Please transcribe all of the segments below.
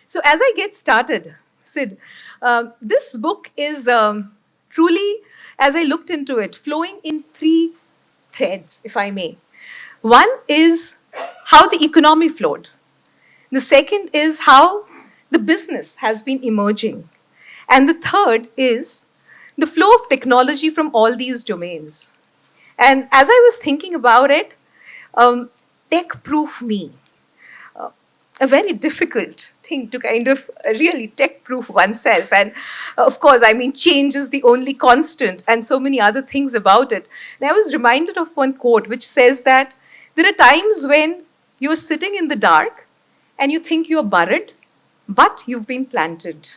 So as I get started, Sid, this book is truly, as I looked into it, flowing in three threads, if I may. One is how the economy flowed. The second is how the business has been emerging. And the third is the flow of technology from all these domains. And as I was thinking about it, Techproof Me, a very difficult thing to kind of really tech-proof oneself. And of course, I mean, change is the only constant and so many other things about it. And I was reminded of one quote which says that there are times when you're sitting in the dark and you think you're buried, but you've been planted.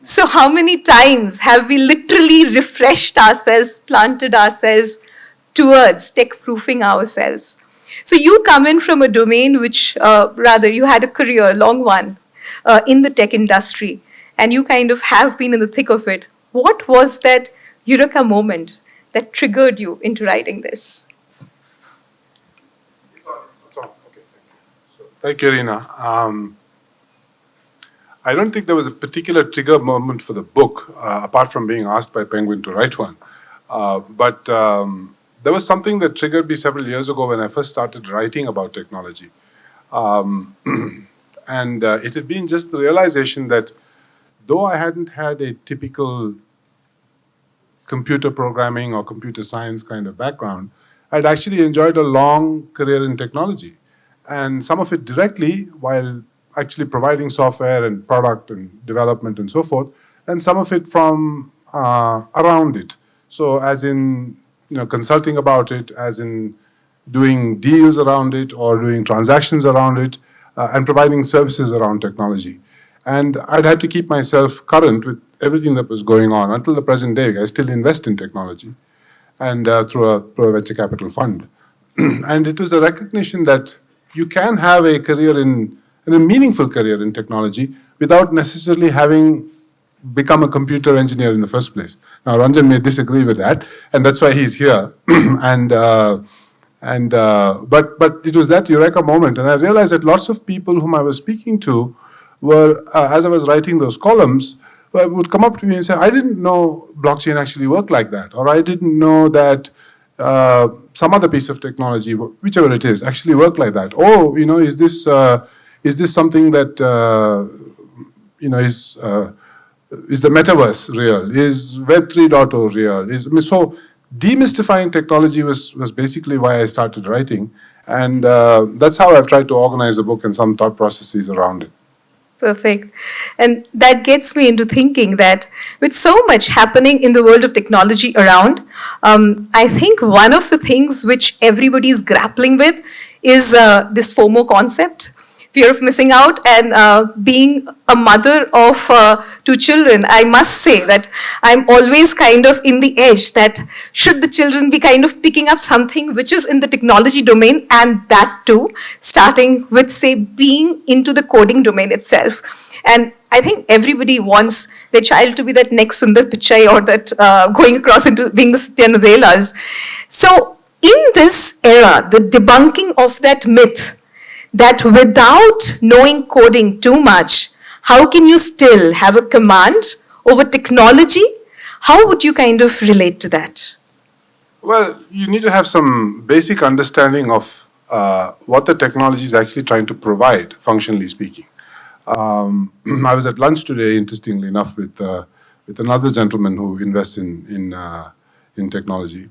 So how many times have we literally refreshed ourselves, planted ourselves towards tech-proofing ourselves? So you come in from a domain which, rather, you had a career, a long one, in the tech industry, and you kind of have been in the thick of it. What was that Eureka moment that triggered you into writing this? It's on. Okay, thank you. Thank you, Irina. I don't think there was a particular trigger moment for the book, apart from being asked by Penguin to write one. But there was something that triggered me several years ago when I first started writing about technology. And it had been just the realization that though I hadn't had a typical computer programming or computer science kind of background, I'd actually enjoyed a long career in technology. And some of it directly, while actually providing software and product and development and so forth, and some of it from around it. So as in, consulting about it, as in doing deals around it or doing transactions around it, and providing services around technology. And I'd had to keep myself current with everything that was going on. Until the present day, I still invest in technology and through a venture capital fund. And it was a recognition that you can have a career a meaningful career in technology without necessarily having become a computer engineer in the first place. Now, Ranjan may disagree with that, and that's why he's here. But it was that Eureka moment, and I realized that lots of people whom I was speaking to were, as I was writing those columns, would come up to me and say, I didn't know blockchain actually worked like that, or I didn't know that some other piece of technology, whichever it is, actually worked like that. Oh, is this something that, is the Metaverse real? Is Web 3.0 real? So demystifying technology was basically why I started writing. And that's how I've tried to organize the book and some thought processes around it. Perfect. And that gets me into thinking that with so much happening in the world of technology around, I think one of the things which everybody is grappling with is this FOMO concept, fear of missing out. And being a mother of two children, I must say that I'm always kind of in the edge that should the children be kind of picking up something which is in the technology domain, and that too, starting with, say, being into the coding domain itself. And I think everybody wants their child to be that next Sundar Pichai or that going across into being the Satya Nadellas. So in this era, the debunking of that myth that without knowing coding too much, how can you still have a command over technology? How would you kind of relate to that? Well, you need to have some basic understanding of what the technology is actually trying to provide, functionally speaking. I was at lunch today, interestingly enough, with another gentleman who invests in technology,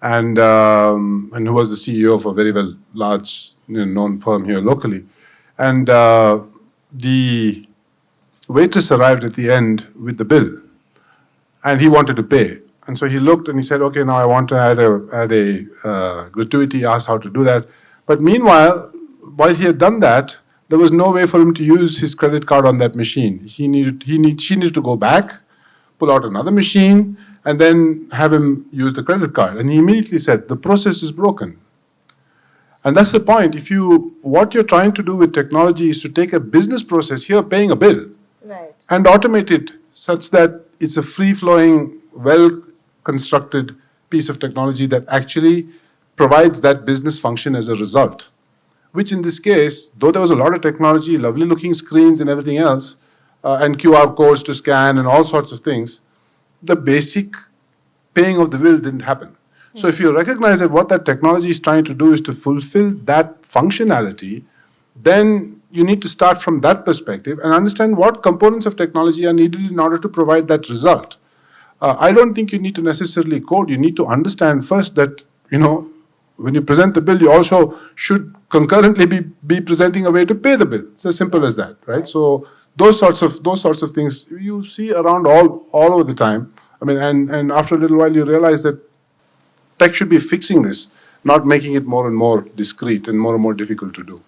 and who was the CEO of a very well large known firm here locally. And the waitress arrived at the end with the bill, and he wanted to pay. And so he looked and he said, okay, now I want to add a gratuity, asked how to do that. But meanwhile, while he had done that, there was no way for him to use his credit card on that machine. She needed to go back, pull out another machine, and then have him use the credit card. And he immediately said, the process is broken. And that's the point. What you're trying to do with technology is to take a business process, here paying a bill, right, and automate it such that it's a free-flowing, well-constructed piece of technology that actually provides that business function as a result. which in this case, though there was a lot of technology, lovely looking screens and everything else, and QR codes to scan and all sorts of things, the basic paying of the bill didn't happen. So if you recognize that what that technology is trying to do is to fulfill that functionality, then you need to start from that perspective and understand what components of technology are needed in order to provide that result. I don't think you need to necessarily code. You need to understand first that, when you present the bill, you also should concurrently be presenting a way to pay the bill. It's as simple as that, right? So those sorts of things you see around all over the time. I mean, and after a little while, you realize that tech should be fixing this, not making it more and more discrete and more difficult to do.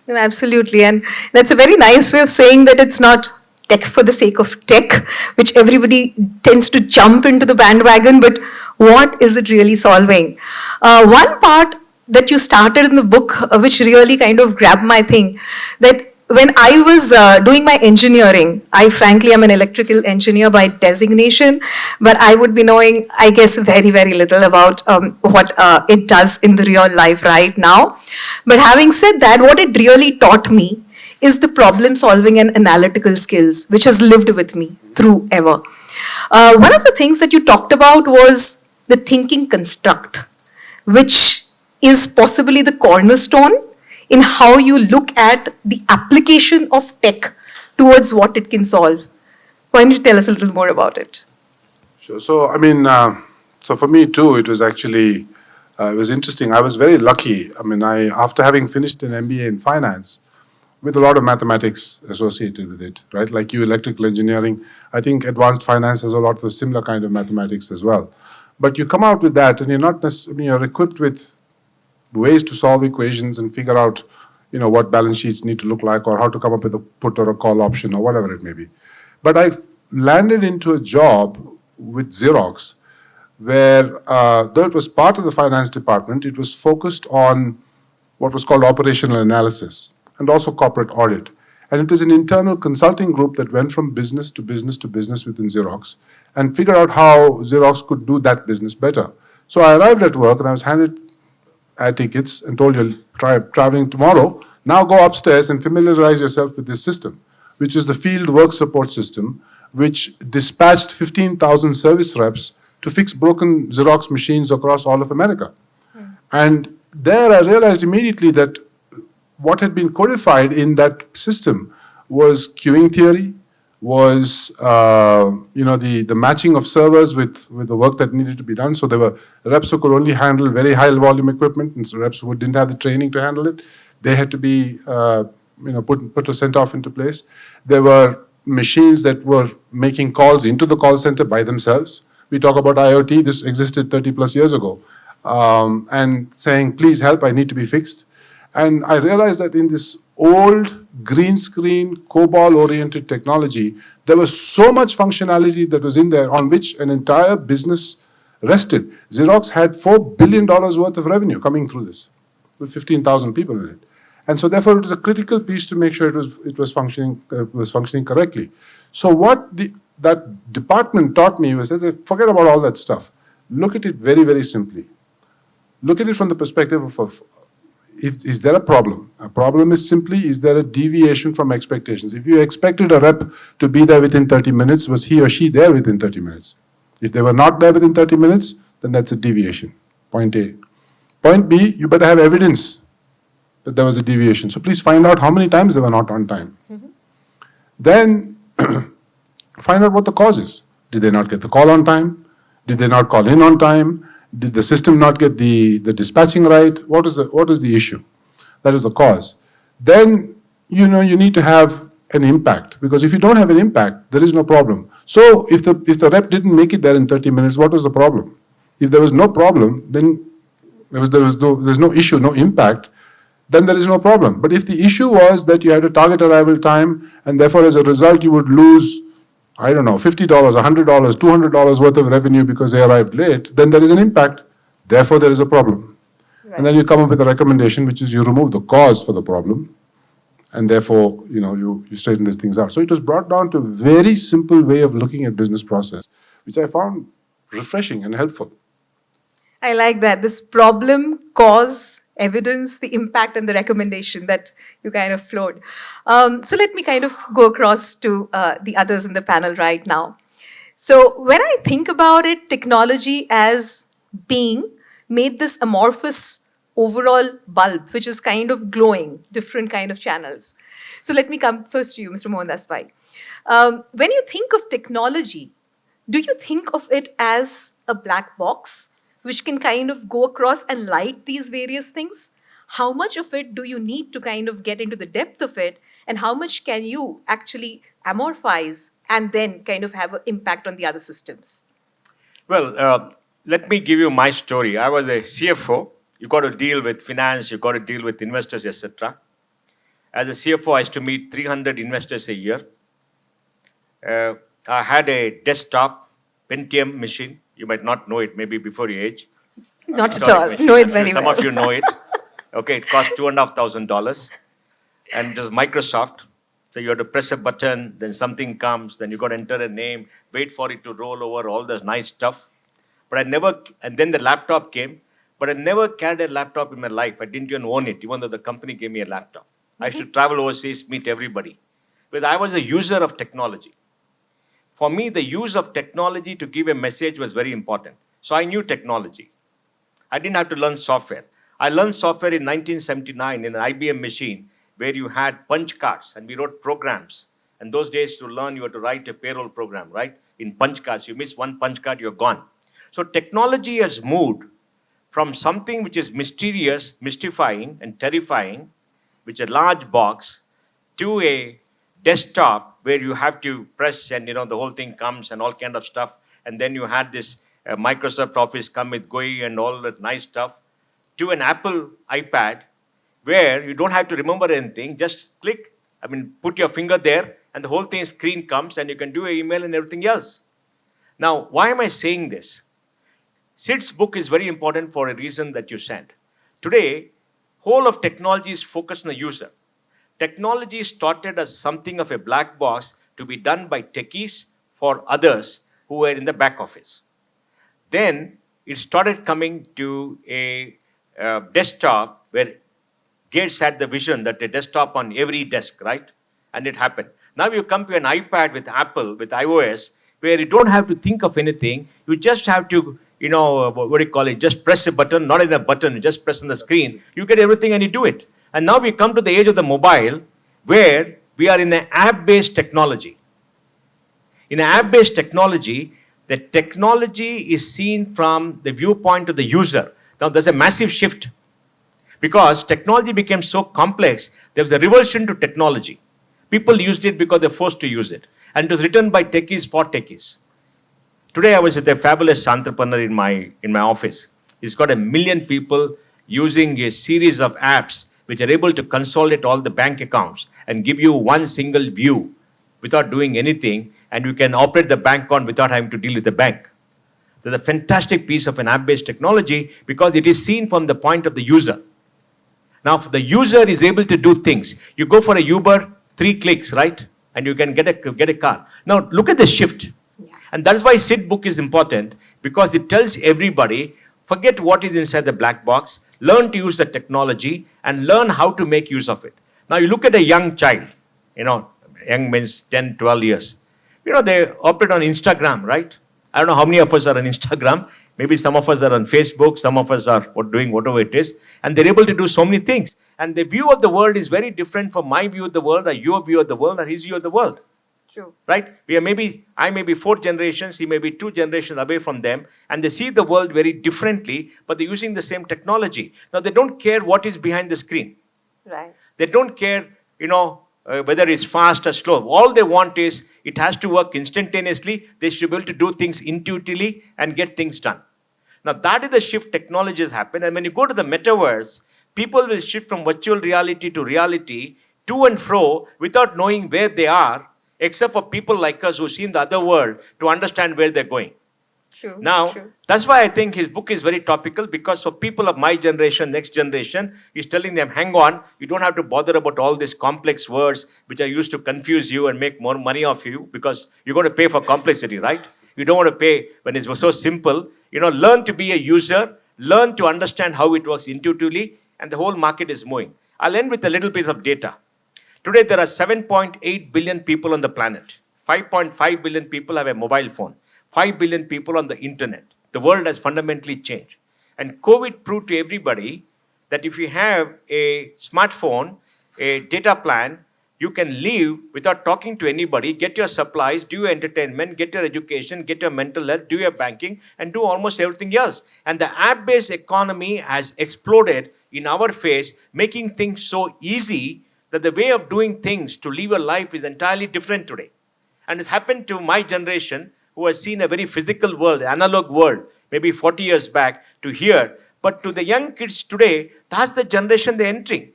No, absolutely. And that's a very nice way of saying that it's not tech for the sake of tech, which everybody tends to jump into the bandwagon, but what is it really solving? One part that you started in the book, which really kind of grabbed my thing, that when I was doing my engineering, I frankly am an electrical engineer by designation, but I would be knowing, I guess, very, very little about what it does in the real life right now. But having said that, what it really taught me is the problem solving and analytical skills, which has lived with me through ever. One of the things that you talked about was the thinking construct, which is possibly the cornerstone in how you look at the application of tech towards what it can solve. Why don't you tell us a little more about it? Sure. So, so for me too, it was actually, it was interesting. I was very lucky. After having finished an MBA in finance, with a lot of mathematics associated with it, right? Like you, electrical engineering, I think advanced finance has a lot of the similar kind of mathematics as well. But you come out with that and you're not necessarily, you're equipped with ways to solve equations and figure out, what balance sheets need to look like or how to come up with a put or a call option or whatever it may be. But I landed into a job with Xerox where, though it was part of the finance department, it was focused on what was called operational analysis and also corporate audit. And it was an internal consulting group that went from business to business to business within Xerox and figured out how Xerox could do that business better. So I arrived at work and I was handed tickets and told you'll try traveling tomorrow. Now go upstairs and familiarize yourself with this system, which is the field work support system, which dispatched 15,000 service reps to fix broken Xerox machines across all of America. And there I realized immediately that what had been codified in that system was queuing theory, was the matching of servers with the work that needed to be done. So there were reps who could only handle very high volume equipment, and so reps who didn't have the training to handle it. They had to be put or sent off into place. There were machines that were making calls into the call center by themselves. We talk about IoT. This existed 30 plus years ago, and saying, "Please help! I need to be fixed." And I realized that in this old green screen, COBOL-oriented technology, there was so much functionality that was in there on which an entire business rested. Xerox had $4 billion worth of revenue coming through this, with 15,000 people in it. And so therefore it was a critical piece to make sure it was functioning correctly. So what that department taught me was, forget about all that stuff. Look at it very, very simply. Look at it from the perspective of is there a problem? A problem is simply, is there a deviation from expectations? If you expected a rep to be there within 30 minutes, was he or she there within 30 minutes? If they were not there within 30 minutes, then that's a deviation. Point A. Point B, you better have evidence that there was a deviation. So please find out how many times they were not on time. Then find out what the cause is. Did they not get the call on time? Did they not call in on time? Did the system not get the dispatching right? What is the issue? That is the cause. Then, you need to have an impact, because if you don't have an impact, there is no problem. So if the rep didn't make it there in 30 minutes, what was the problem? If there was no problem, then there's no issue, no impact, then there is no problem. But if the issue was that you had a target arrival time, and therefore as a result you would lose, I don't know, $50, $100, $200 worth of revenue because they arrived late, then there is an impact. Therefore, there is a problem. Right. And then you come up with a recommendation, which is you remove the cause for the problem, and therefore, you straighten these things out. So it was brought down to a very simple way of looking at business process, which I found refreshing and helpful. I like that. This problem, cause, evidence, the impact, and the recommendation that you kind of flowed. So let me kind of go across to the others in the panel right now. So when I think about it, technology as being made this amorphous overall bulb, which is kind of glowing, different kind of channels. So let me come first to you, Mr. Mohandas. When you think of technology, do you think of it as a black box which can kind of go across and light these various things? How much of it do you need to kind of get into the depth of it? And how much can you actually amorphize and then kind of have an impact on the other systems? Well, let me give you my story. I was a CFO. You got to deal with finance, you got to deal with investors, etc. As a CFO, I used to meet 300 investors a year. I had a desktop Pentium machine. You might not know it, maybe before your age. Not at Historic all. machine. Know it I'm sure very some well. of you know it. Okay, it cost $2,500. And it was Microsoft. So you have to press a button, then something comes, then you got to enter a name, wait for it to roll over, all the nice stuff. But I never, and then the laptop came, but I never carried a laptop in my life. I didn't even own it, even though the company gave me a laptop. I used to travel overseas, meet everybody. Because I was a user of technology. For me, the use of technology to give a message was very important. So I knew technology. I didn't have to learn software. I learned software in 1979 in an IBM machine where you had punch cards and we wrote programs. And those days to learn, you had to write a payroll program, right? In punch cards. You miss one punch card, you're gone. So technology has moved from something which is mysterious, mystifying, and terrifying, which is a large box, to a desktop where you have to press and the whole thing comes and all kind of stuff. And then you had this Microsoft Office come with GUI and all that nice stuff, to an Apple iPad where you don't have to remember anything, just click, put your finger there and the whole thing screen comes and you can do an email and everything else. Now, why am I saying this? Sid's book is very important for a reason that you said. Today, whole of technology is focused on the user. Technology started as something of a black box to be done by techies for others who were in the back office. Then it started coming to a desktop where Gates had the vision that a desktop on every desk, right? And it happened. Now you come to an iPad with Apple, with iOS, where you don't have to think of anything. You just have to, what do you call it? Just press a button, not in a button, you just press on the screen. You get everything and you do it. And now we come to the age of the mobile where we are in an app-based technology. In an app-based technology, the technology is seen from the viewpoint of the user. Now there's a massive shift because technology became so complex, there was a revulsion to technology. People used it because they're forced to use it. And it was written by techies for techies. Today I was with a fabulous entrepreneur in my office. He's got 1 million people using a series of apps which are able to consolidate all the bank accounts and give you one single view without doing anything, and you can operate the bank account without having to deal with the bank. That's a fantastic piece of an app-based technology because it is seen from the point of the user. Now, if the user is able to do things, you go for a Uber, 3 clicks, right? And you can get a car. Now, look at the shift. Yeah. And that's why Sid book is important because it tells everybody, forget what is inside the black box, learn to use the technology and learn how to make use of it. Now, you look at a young child, young means 10, 12 years. They operate on Instagram, right? I don't know how many of us are on Instagram. Maybe some of us are on Facebook. Some of us are doing whatever it is. And they're able to do so many things. And the view of the world is very different from my view of the world or your view of the world or his view of the world. True. Right? I may be 4 generations, he may be 2 generations away from them. And they see the world very differently, but they're using the same technology. Now, they don't care what is behind the screen. Right. They don't care, whether it's fast or slow. All they want is it has to work instantaneously. They should be able to do things intuitively and get things done. Now, that is the shift technologies happen. And when you go to the metaverse, people will shift from virtual reality to and fro without knowing where they are, except for people like us who see in the other world to understand where they're going. True. Now, True. that's why I think his book is very topical, because for people of my generation, next generation, he's telling them, hang on, you don't have to bother about all these complex words which are used to confuse you and make more money off you, because you're going to pay for complexity, right? You don't want to pay when it's so simple. Learn to be a user, learn to understand how it works intuitively, and the whole market is moving. I'll end with a little piece of data. Today, there are 7.8 billion people on the planet. 5.5 billion people have a mobile phone. 5 billion people on the internet. The world has fundamentally changed. And COVID proved to everybody that if you have a smartphone, a data plan, you can live without talking to anybody, get your supplies, do your entertainment, get your education, get your mental health, do your banking, and do almost everything else. And the app-based economy has exploded in our face, making things so easy that the way of doing things to live a life is entirely different today. And it's happened to my generation who has seen a very physical world, analog world, maybe 40 years back to here. But to the young kids today, that's the generation they're entering.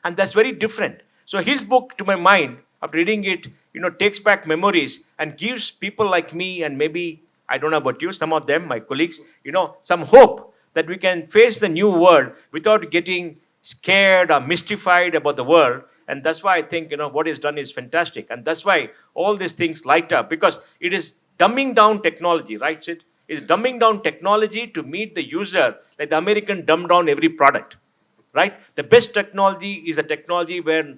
And that's very different. So his book, to my mind, after reading it, takes back memories and gives people like me and maybe, I don't know about you, some of them, my colleagues, some hope that we can face the new world without getting scared or mystified about the world. And that's why I think, what is done is fantastic. And that's why all these things light up, because it is dumbing down technology, right, Sid? It's dumbing down technology to meet the user, like the American dumbed down every product, right? The best technology is a technology where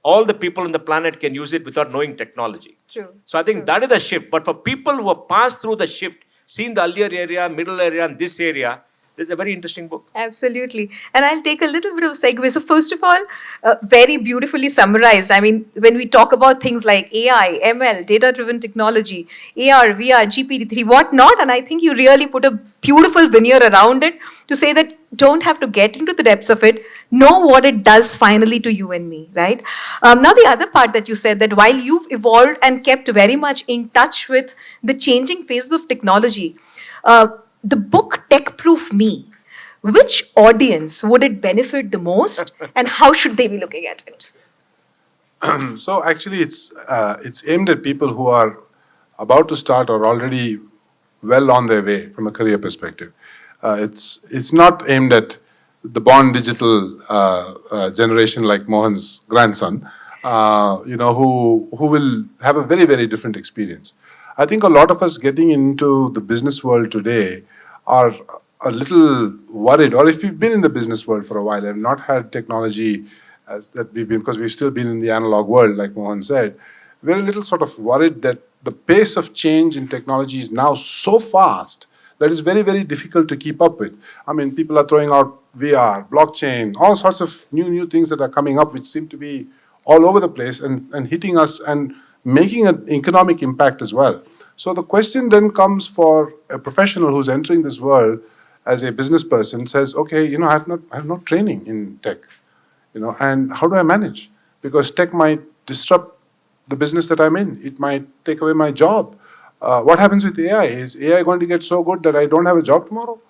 all the people on the planet can use it without knowing technology. True. So I think that is the shift. But for people who have passed through the shift, seen the earlier area, middle area, and this area, this is a very interesting book. Absolutely. And I'll take a little bit of segue. So first of all, very beautifully summarized. I mean, when we talk about things like AI, ML, data-driven technology, AR, VR, GPT-3, whatnot, and I think you really put a beautiful veneer around it to say that don't have to get into the depths of it, know what it does finally to you and me, right? Now, the other part that you said, that while you've evolved and kept very much in touch with the changing phases of technology, the book Techproof Me, which audience would it benefit the most and how should they be looking at it? So actually, it's aimed at people who are about to start or already well on their way from a career perspective. It's not aimed at the born digital generation like Mohan's grandson, who will have a very, very different experience. I think a lot of us getting into the business world today are a little worried, or if you've been in the business world for a while and not had technology as that we've been, because we've still been in the analog world, like Mohan said, we're a little sort of worried that the pace of change in technology is now so fast that it's very, very difficult to keep up with. I mean, people are throwing out VR, blockchain, all sorts of new things that are coming up, which seem to be all over the place and hitting us and making an economic impact as well. So the question then comes for a professional who's entering this world as a business person, says, okay, I have no training in tech, and how do I manage? Because tech might disrupt the business that I'm in. It might take away my job. What happens with AI? Is AI going to get so good that I don't have a job tomorrow?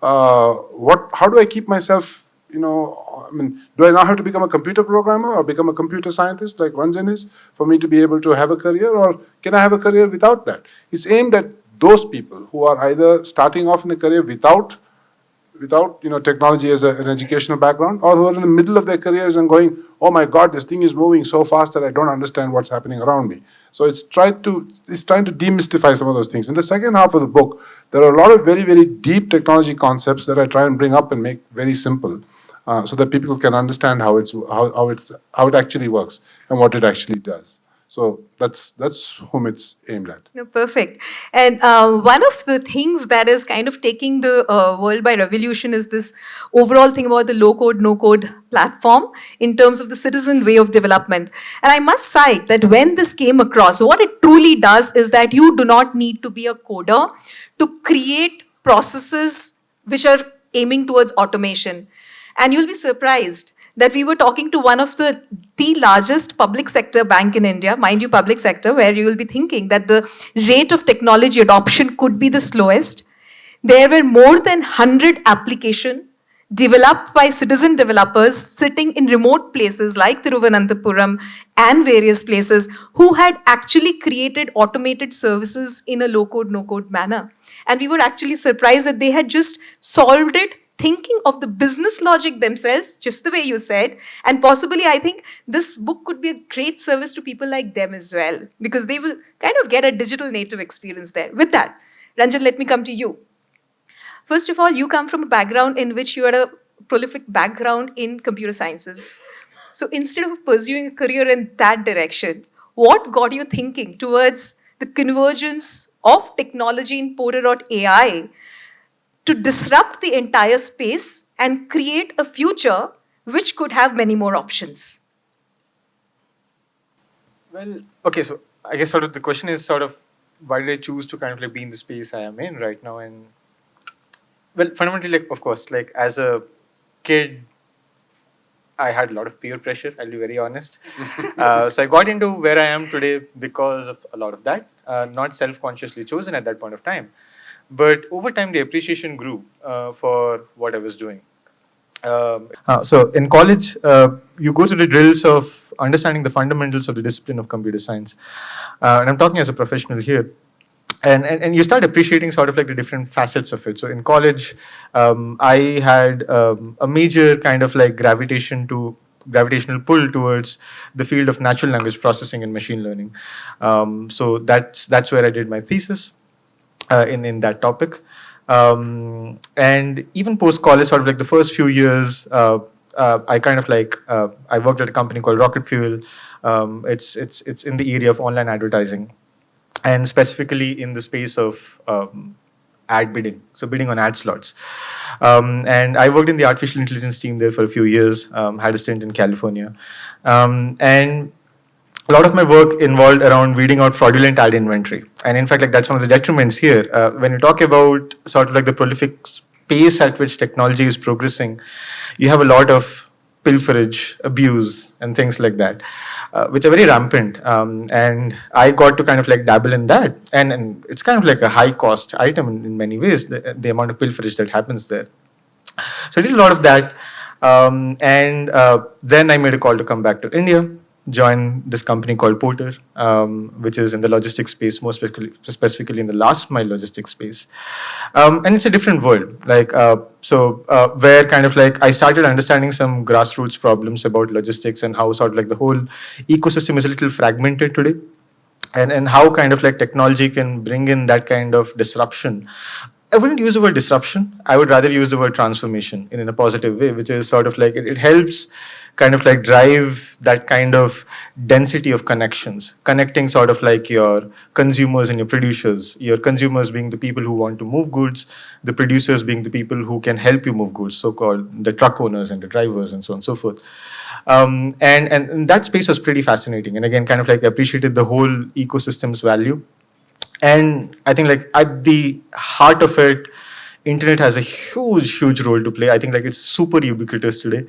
How do I keep myself, do I now have to become a computer programmer or become a computer scientist like Ranjan is for me to be able to have a career, or can I have a career without that? It's aimed at those people who are either starting off in a career without technology as an educational background, or who are in the middle of their careers and going, oh my God, this thing is moving so fast that I don't understand what's happening around me. So it's trying to demystify some of those things. In the second half of the book, there are a lot of very, very deep technology concepts that I try and bring up and make very simple, so that people can understand how it actually works and what it actually does. So that's whom it's aimed at. No, perfect. And one of the things that is kind of taking the world by revolution is this overall thing about the low-code, no-code platform in terms of the citizen way of development. And I must cite that when this came across, what it truly does is that you do not need to be a coder to create processes which are aiming towards automation. And you'll be surprised that we were talking to one of the largest public sector bank in India, mind you, public sector, where you will be thinking that the rate of technology adoption could be the slowest. There were more than 100 applications developed by citizen developers sitting in remote places like Thiruvananthapuram and various places who had actually created automated services in a low-code, no-code manner. And we were actually surprised that they had just solved it thinking of the business logic themselves, just the way you said, and possibly I think this book could be a great service to people like them as well, because they will kind of get a digital native experience there. With that, Ranjan, let me come to you. First of all, you come from a background in which you had a prolific background in computer sciences. So instead of pursuing a career in that direction, what got you thinking towards the convergence of technology in Porter.ai to disrupt the entire space and create a future which could have many more options? Well, okay, so I guess sort of the question is sort of why did I choose to kind of like be in the space I am in right now? And well, fundamentally, like of course, like as a kid, I had a lot of peer pressure. I'll be very honest. So I got into where I am today because of a lot of that, not self-consciously chosen at that point of time, but over time the appreciation grew for what I was doing. So in college, you go through the drills of understanding the fundamentals of the discipline of computer science. And I'm talking as a professional here. And you start appreciating sort of like the different facets of it. So in college, I had a major kind of like gravitational pull towards the field of natural language processing and machine learning. So that's where I did my thesis in that topic. And even post college, sort of like the first few years, I kind of like I worked at a company called Rocket Fuel. It's in the area of online advertising, and specifically in the space of ad bidding, so bidding on ad slots. And I worked in the artificial intelligence team there for a few years. Had a stint in California, and a lot of my work involved around weeding out fraudulent ad inventory. And in fact, like that's one of the detriments here. When you talk about sort of like the prolific pace at which technology is progressing, you have a lot of pilferage, abuse, and things like that, which are very rampant. And I got to kind of like dabble in that. And it's kind of like a high cost item in many ways, the amount of pilferage that happens there. So I did a lot of that. And then I made a call to come back to India, join this company called Porter, which is in the logistics space, more specifically in the last mile logistics space. And it's a different world. Like, where kind of like I started understanding some grassroots problems about logistics and how sort of like the whole ecosystem is a little fragmented today. And how kind of like technology can bring in that kind of disruption. I wouldn't use the word disruption. I would rather use the word transformation in a positive way, which is sort of like it helps kind of like drive that kind of density of connections, connecting sort of like your consumers and your consumers being the people who want to move goods, the producers being the people who can help you move goods, so-called the truck owners and the drivers and so on and so forth. And that space was pretty fascinating. And again, kind of like appreciated the whole ecosystem's value. And I think like at the heart of it, internet has a huge role to play. I think like it's super ubiquitous today.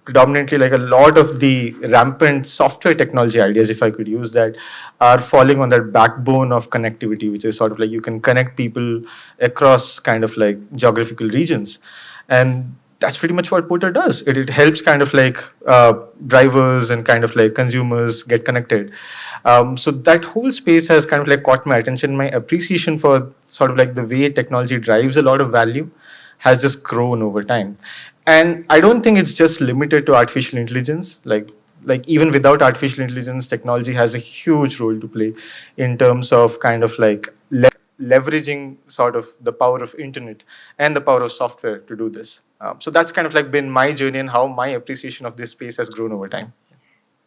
Predominantly like a lot of the rampant software technology ideas, if I could use that, are falling on that backbone of connectivity, which is sort of like you can connect people across kind of like geographical regions. And that's pretty much what Porter does. It helps kind of like drivers and kind of like consumers get connected. So that whole space has kind of like caught my attention. My appreciation for sort of like the way technology drives a lot of value has just grown over time. And I don't think it's just limited to artificial intelligence. Like even without artificial intelligence, technology has a huge role to play in terms of kind of like leveraging sort of the power of internet and the power of software to do this. So that's kind of like been my journey and how my appreciation of this space has grown over time.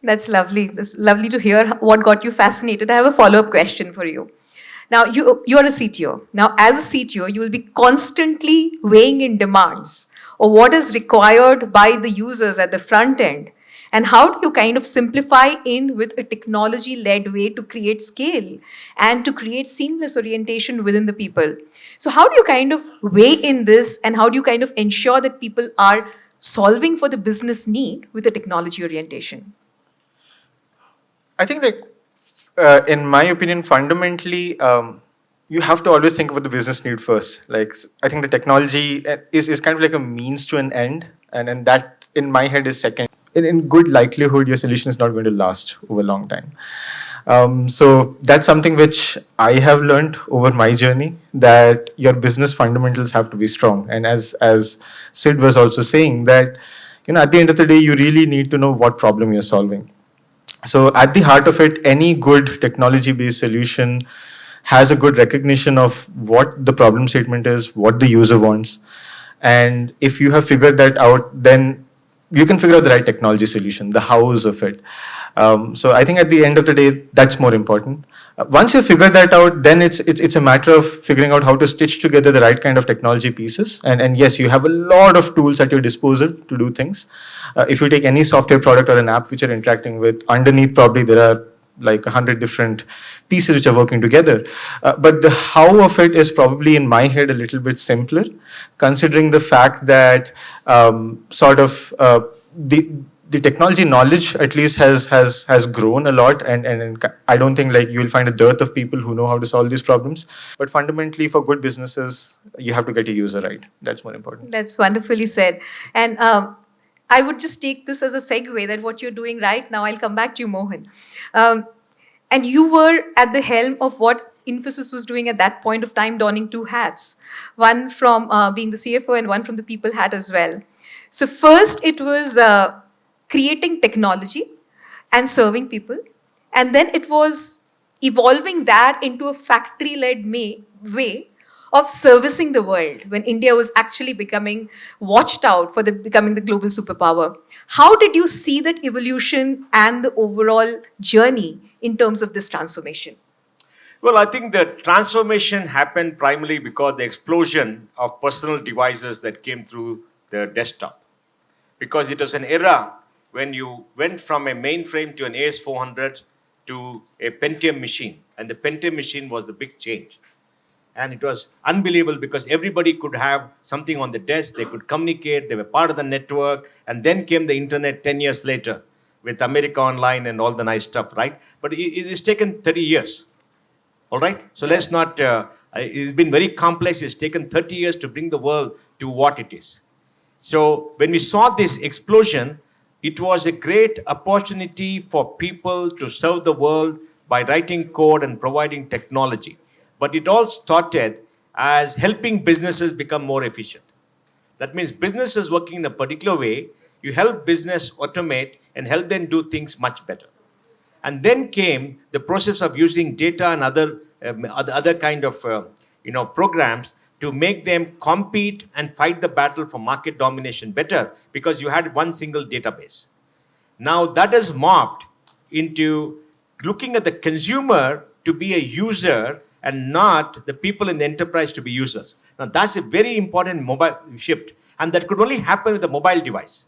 That's lovely. That's lovely to hear what got you fascinated. I have a follow-up question for you. Now, you're a CTO. Now, as a CTO, you will be constantly weighing in demands or what is required by the users at the front end. And how do you kind of simplify in with a technology-led way to create scale and to create seamless orientation within the people? So how do you kind of weigh in this and how do you kind of ensure that people are solving for the business need with a technology orientation? I think like, in my opinion, fundamentally, you have to always think about the business need first. Like, I think the technology is kind of like a means to an end, and that in my head is second. In good likelihood, your solution is not going to last over a long time. So that's something which I have learned over my journey, that your business fundamentals have to be strong. And as Sid was also saying, that at the end of the day, you really need to know what problem you're solving. So at the heart of it, any good technology-based solution has a good recognition of what the problem statement is, what the user wants. And if you have figured that out, then you can figure out the right technology solution, the hows of it. So I think at the end of the day, that's more important. Once you figure that out, then it's a matter of figuring out how to stitch together the right kind of technology pieces. And yes, you have a lot of tools at your disposal to do things. If you take any software product or an app which you're interacting with, underneath probably there are like 100 different pieces which are working together. But the how of it is probably in my head a little bit simpler, considering the fact that sort of the technology knowledge at least has grown a lot, and I don't think like you'll find a dearth of people who know how to solve these problems. But fundamentally, for good businesses, you have to get your user right. That's more important. That's wonderfully said. And I would just take this as a segue that what you're doing right now, I'll come back to you, Mohan. And you were at the helm of what Infosys was doing at that point of time, donning two hats, one from being the CFO and one from the people hat as well. So first it was creating technology and serving people. And then it was evolving that into a factory-led way of servicing the world when India was actually becoming watched out for becoming the global superpower. How did you see that evolution and the overall journey in terms of this transformation? Well, I think the transformation happened primarily because the explosion of personal devices that came through the desktop. Because it was an era when you went from a mainframe to an AS400 to a Pentium machine. And the Pentium machine was the big change. And it was unbelievable because everybody could have something on the desk, they could communicate, they were part of the network, and then came the internet 10 years later with America Online and all the nice stuff, right? But it's taken 30 years, all right? So let's not, it's been very complex, it's taken 30 years to bring the world to what it is. So when we saw this explosion, it was a great opportunity for people to serve the world by writing code and providing technology. But it all started as helping businesses become more efficient. That means businesses working in a particular way, you help business automate and help them do things much better. And then came the process of using data and other kind of programs to make them compete and fight the battle for market domination better because you had one single database. Now that has morphed into looking at the consumer to be a user and not the people in the enterprise to be users. Now that's a very important mobile shift, and that could only happen with a mobile device.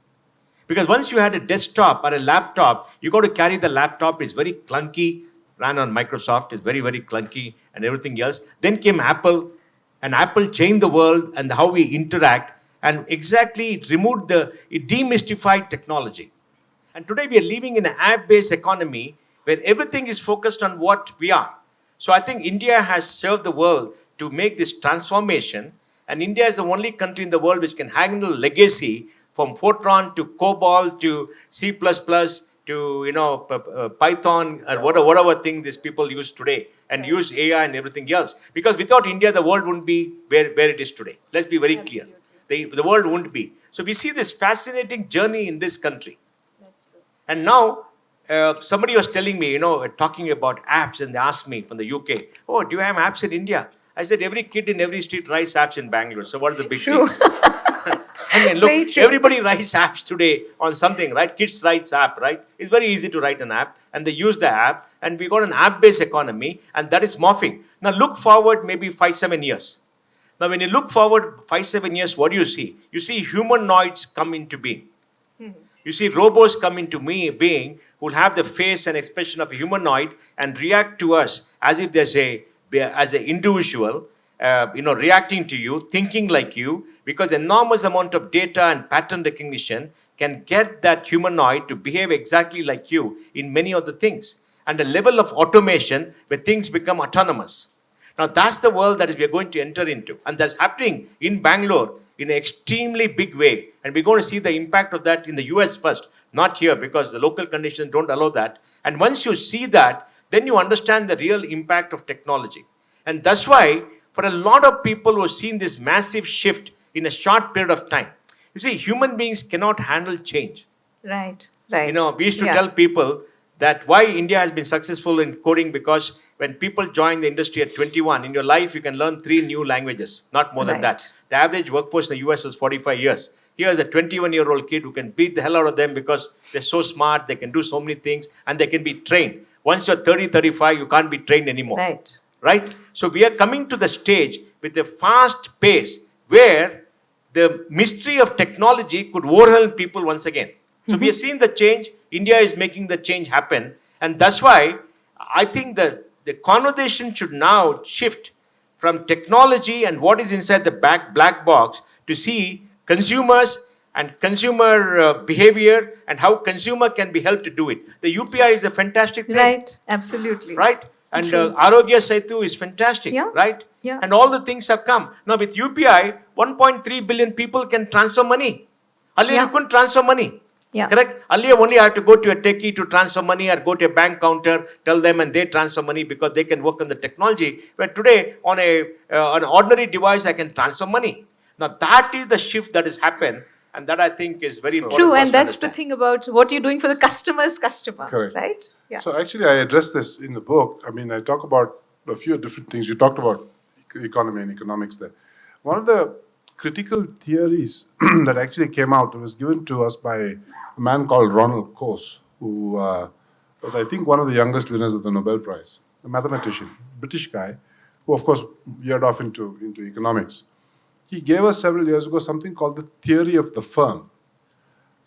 Because once you had a desktop or a laptop, you got to carry the laptop, it's very clunky, ran on Microsoft, it's very, very clunky and everything else. Then came Apple, and Apple changed the world and how we interact, and exactly it demystified technology. And today we are living in an app-based economy where everything is focused on what we are. So I think India has served the world to make this transformation, and India is the only country in the world which can handle legacy from Fortran to COBOL to C++ to Python or whatever thing these people use today, and use AI and everything else. Because without India, the world wouldn't be where it is today. Let's be very clear. The world wouldn't be. So we see this fascinating journey in this country. That's true. And now, somebody was telling me, talking about apps, and they asked me from the UK, oh, do you have apps in India? I said, every kid in every street writes apps in Bangalore. So what is the big deal? I mean, look, everybody writes apps today on something, right? Kids write app, right? It's very easy to write an app, and they use the app, and we got an app-based economy, and that is morphing. Now look forward maybe 5-7 years. Now when you look forward 5-7 years, what do you see? You see humanoids come into being. You see robots come into being who will have the face and expression of a humanoid and react to us as if there's as an individual, reacting to you, thinking like you, because the enormous amount of data and pattern recognition can get that humanoid to behave exactly like you in many of the things. And the level of automation where things become autonomous. Now that's the world that we are going to enter into. And that's happening in Bangalore in an extremely big way. And we're going to see the impact of that in the US first, not here, because the local conditions don't allow that. And once you see that, then you understand the real impact of technology. And that's why, for a lot of people who have seen this massive shift in a short period of time, you see, human beings cannot handle change. Right. We used to tell people, that why India has been successful in coding, because when people join the industry at 21, in your life you can learn 3 new languages, not more than Right. that. The average workforce in the US was 45 years. Here's a 21-year-old kid who can beat the hell out of them because they're so smart, they can do so many things, and they can be trained. Once you're 30, 35, you can't be trained anymore. Right. Right? So we are coming to the stage with a fast pace where the mystery of technology could overwhelm people once again. So we are seeing the change. India is making the change happen. And that's why I think that the conversation should now shift from technology and what is inside the black box to see consumers and consumer behavior and how consumer can be helped to do it. The UPI is a fantastic thing. Right. Absolutely. Right? And True. Arogya Setu is fantastic, Yeah. right? Yeah. And all the things have come. Now with UPI, 1.3 billion people can transfer money. Earlier Yeah. you couldn't transfer money. Yeah. Correct? Earlier only I had to go to a techie to transfer money or go to a bank counter, tell them and they transfer money because they can work on the technology. But today on an ordinary device I can transfer money. Now that is the shift that has happened, and that I think is very important. True, for us and to that's the understand. thing about what you're doing for the customer's customer. Correct. Right? Yeah. So actually, I address this in the book. I mean, I talk about a few different things. You talked about economy and economics there. One of the critical theories that actually came out was given to us by a man called Ronald Coase, who was, I think, one of the youngest winners of the Nobel Prize, a mathematician, British guy, who, of course, veered off into economics. He gave us several years ago something called the theory of the firm.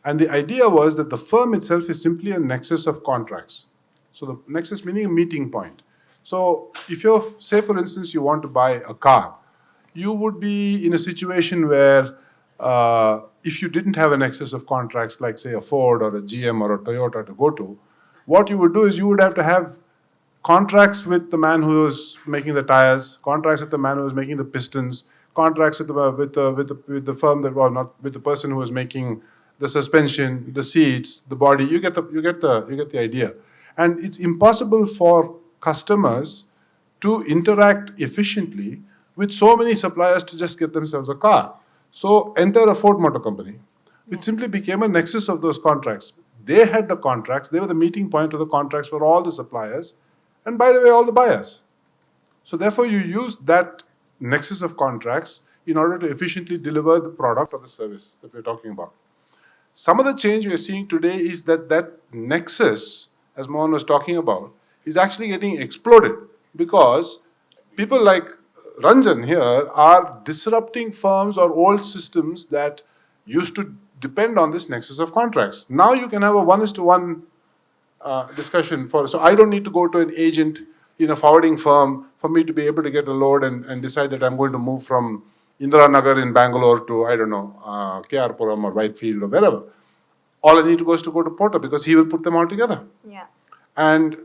And the idea was that the firm itself is simply a nexus of contracts. So the nexus meaning a meeting point. So if you're, say for instance, you want to buy a car, you would be in a situation where if you didn't have a nexus of contracts like say a Ford or a GM or a Toyota to go to, what you would do is you would have to have contracts with the man who was making the tires, contracts with the man who was making the pistons, contracts with the firm that, well, not with the person who was making the suspension, the seats, the body. You get the idea. And it's impossible for customers to interact efficiently with so many suppliers to just get themselves a car. So enter a Ford Motor Company, which simply became a nexus of those contracts. They had the contracts. They were the meeting point of the contracts for all the suppliers. And by the way, all the buyers. So therefore, you use that nexus of contracts in order to efficiently deliver the product or the service that we're talking about. Some of the change we're seeing today is that nexus, as Mohan was talking about, is actually getting exploded because people like Ranjan here are disrupting firms or old systems that used to depend on this nexus of contracts. Now you can have a 1:1 discussion so I don't need to go to an agent in a forwarding firm for me to be able to get a load and decide that I'm going to move from Indira Nagar in Bangalore to, I don't know, KR Puram or Whitefield or wherever. All I need to go is to go to Porter because he will put them all together. Yeah. And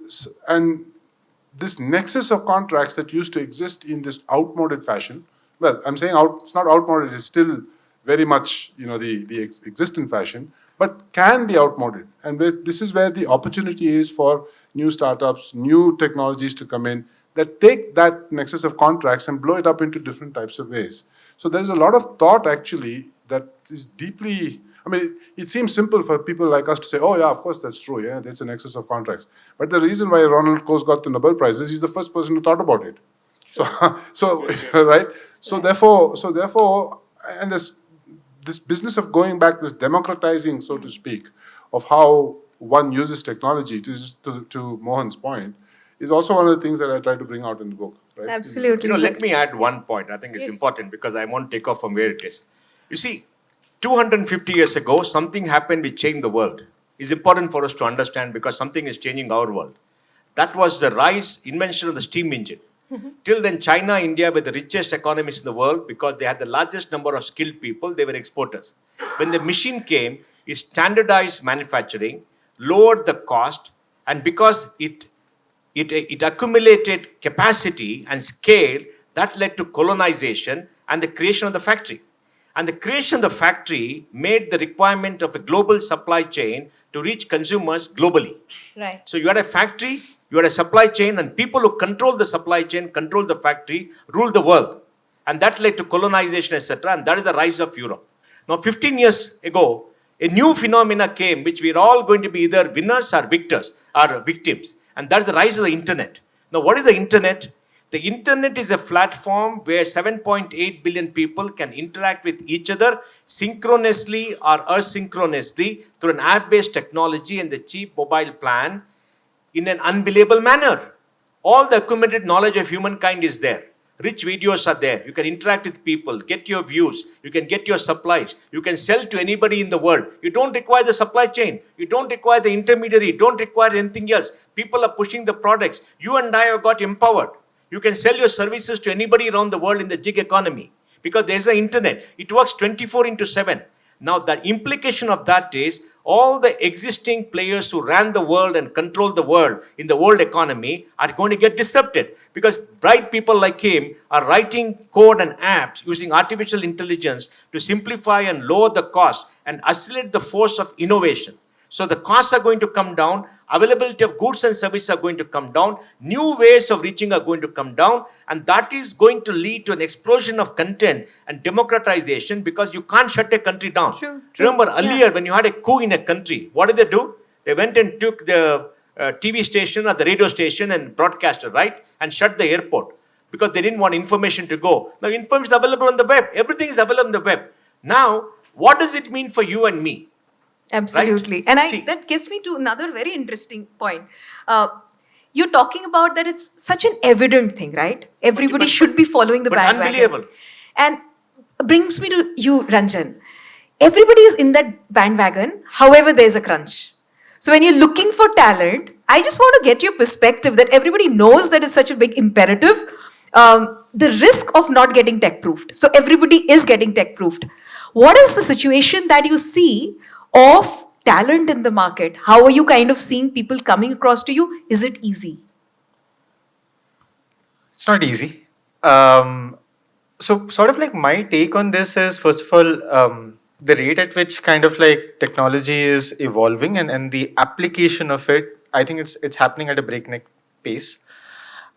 this nexus of contracts that used to exist in this outmoded fashion, well, I'm saying it's not outmoded, it's still very much, the existent fashion, but can be outmoded. And this is where the opportunity is for new startups, new technologies to come in that take that nexus of contracts and blow it up into different types of ways. So there's a lot of thought actually that is deeply, I mean, it seems simple for people like us to say, oh yeah, of course that's true, yeah, that's a nexus of contracts. But the reason why Ronald Coase got the Nobel Prize is he's the first person who thought about it. So right? So therefore, and this business of going back, this democratizing, so to speak, of how one uses technology, to Mohan's point, is also one of the things that I try to bring out in the book. Right? Absolutely. Let me add one point. I think it's important because I won't take off from where it is. You see, 250 years ago, something happened which changed the world. It's important for us to understand because something is changing our world. That was the invention of the steam engine. Till then, China, India were the richest economies in the world because they had the largest number of skilled people. They were exporters. When the machine came, it standardized manufacturing, lowered the cost, and because it accumulated capacity and scale, that led to colonization and the creation of the factory. And the creation of the factory made the requirement of a global supply chain to reach consumers globally. Right. So you had a factory, you had a supply chain, and people who control the supply chain, control the factory, rule the world. And that led to colonization, etc. And that is the rise of Europe. Now, 15 years ago, A new phenomena came, which we're all going to be either winners or victors or victims. And that's the rise of the internet. Now, what is the internet? The internet is a platform where 7.8 billion people can interact with each other synchronously or asynchronously through an app-based technology and the cheap mobile plan in an unbelievable manner. All the accumulated knowledge of humankind is there. Rich videos are there. You can interact with people, get your views, you can get your supplies, you can sell to anybody in the world. You don't require the supply chain, you don't require the intermediary, you don't require anything else. People are pushing the products. You and I have got empowered. You can sell your services to anybody around the world in the gig economy because there's the internet. It works 24 into 7. Now, the implication of that is all the existing players who ran the world and control the world in the world economy are going to get disrupted because bright people like him are writing code and apps using artificial intelligence to simplify and lower the cost and accelerate the force of innovation. So the costs are going to come down, availability of goods and services are going to come down, new ways of reaching are going to come down, and that is going to lead to an explosion of content and democratization because you can't shut a country down. True. Remember earlier when you had a coup in a country, what did they do? They went and took the TV station or the radio station and broadcaster, right? And shut the airport because they didn't want information to go. Now information is available on the web. Everything is available on the web. Now, what does it mean for you and me? Absolutely. Right? And See. that gets me to another very interesting point. You're talking about that it's such an evident thing, right? Everybody should be following the but bandwagon. unbelievable. And brings me to you, Ranjan. Everybody is in that bandwagon, however, there's a crunch. So when you're looking for talent, I just want to get your perspective that everybody knows that it's such a big imperative. The risk of not getting tech proofed. So everybody is getting tech proofed. What is the situation that you see of talent in the market? How are you kind of seeing people coming across to you? Is it easy? It's not easy. So sort of like my take on this is, first of all, the rate at which kind of like technology is evolving and the application of it, I think it's happening at a breakneck pace.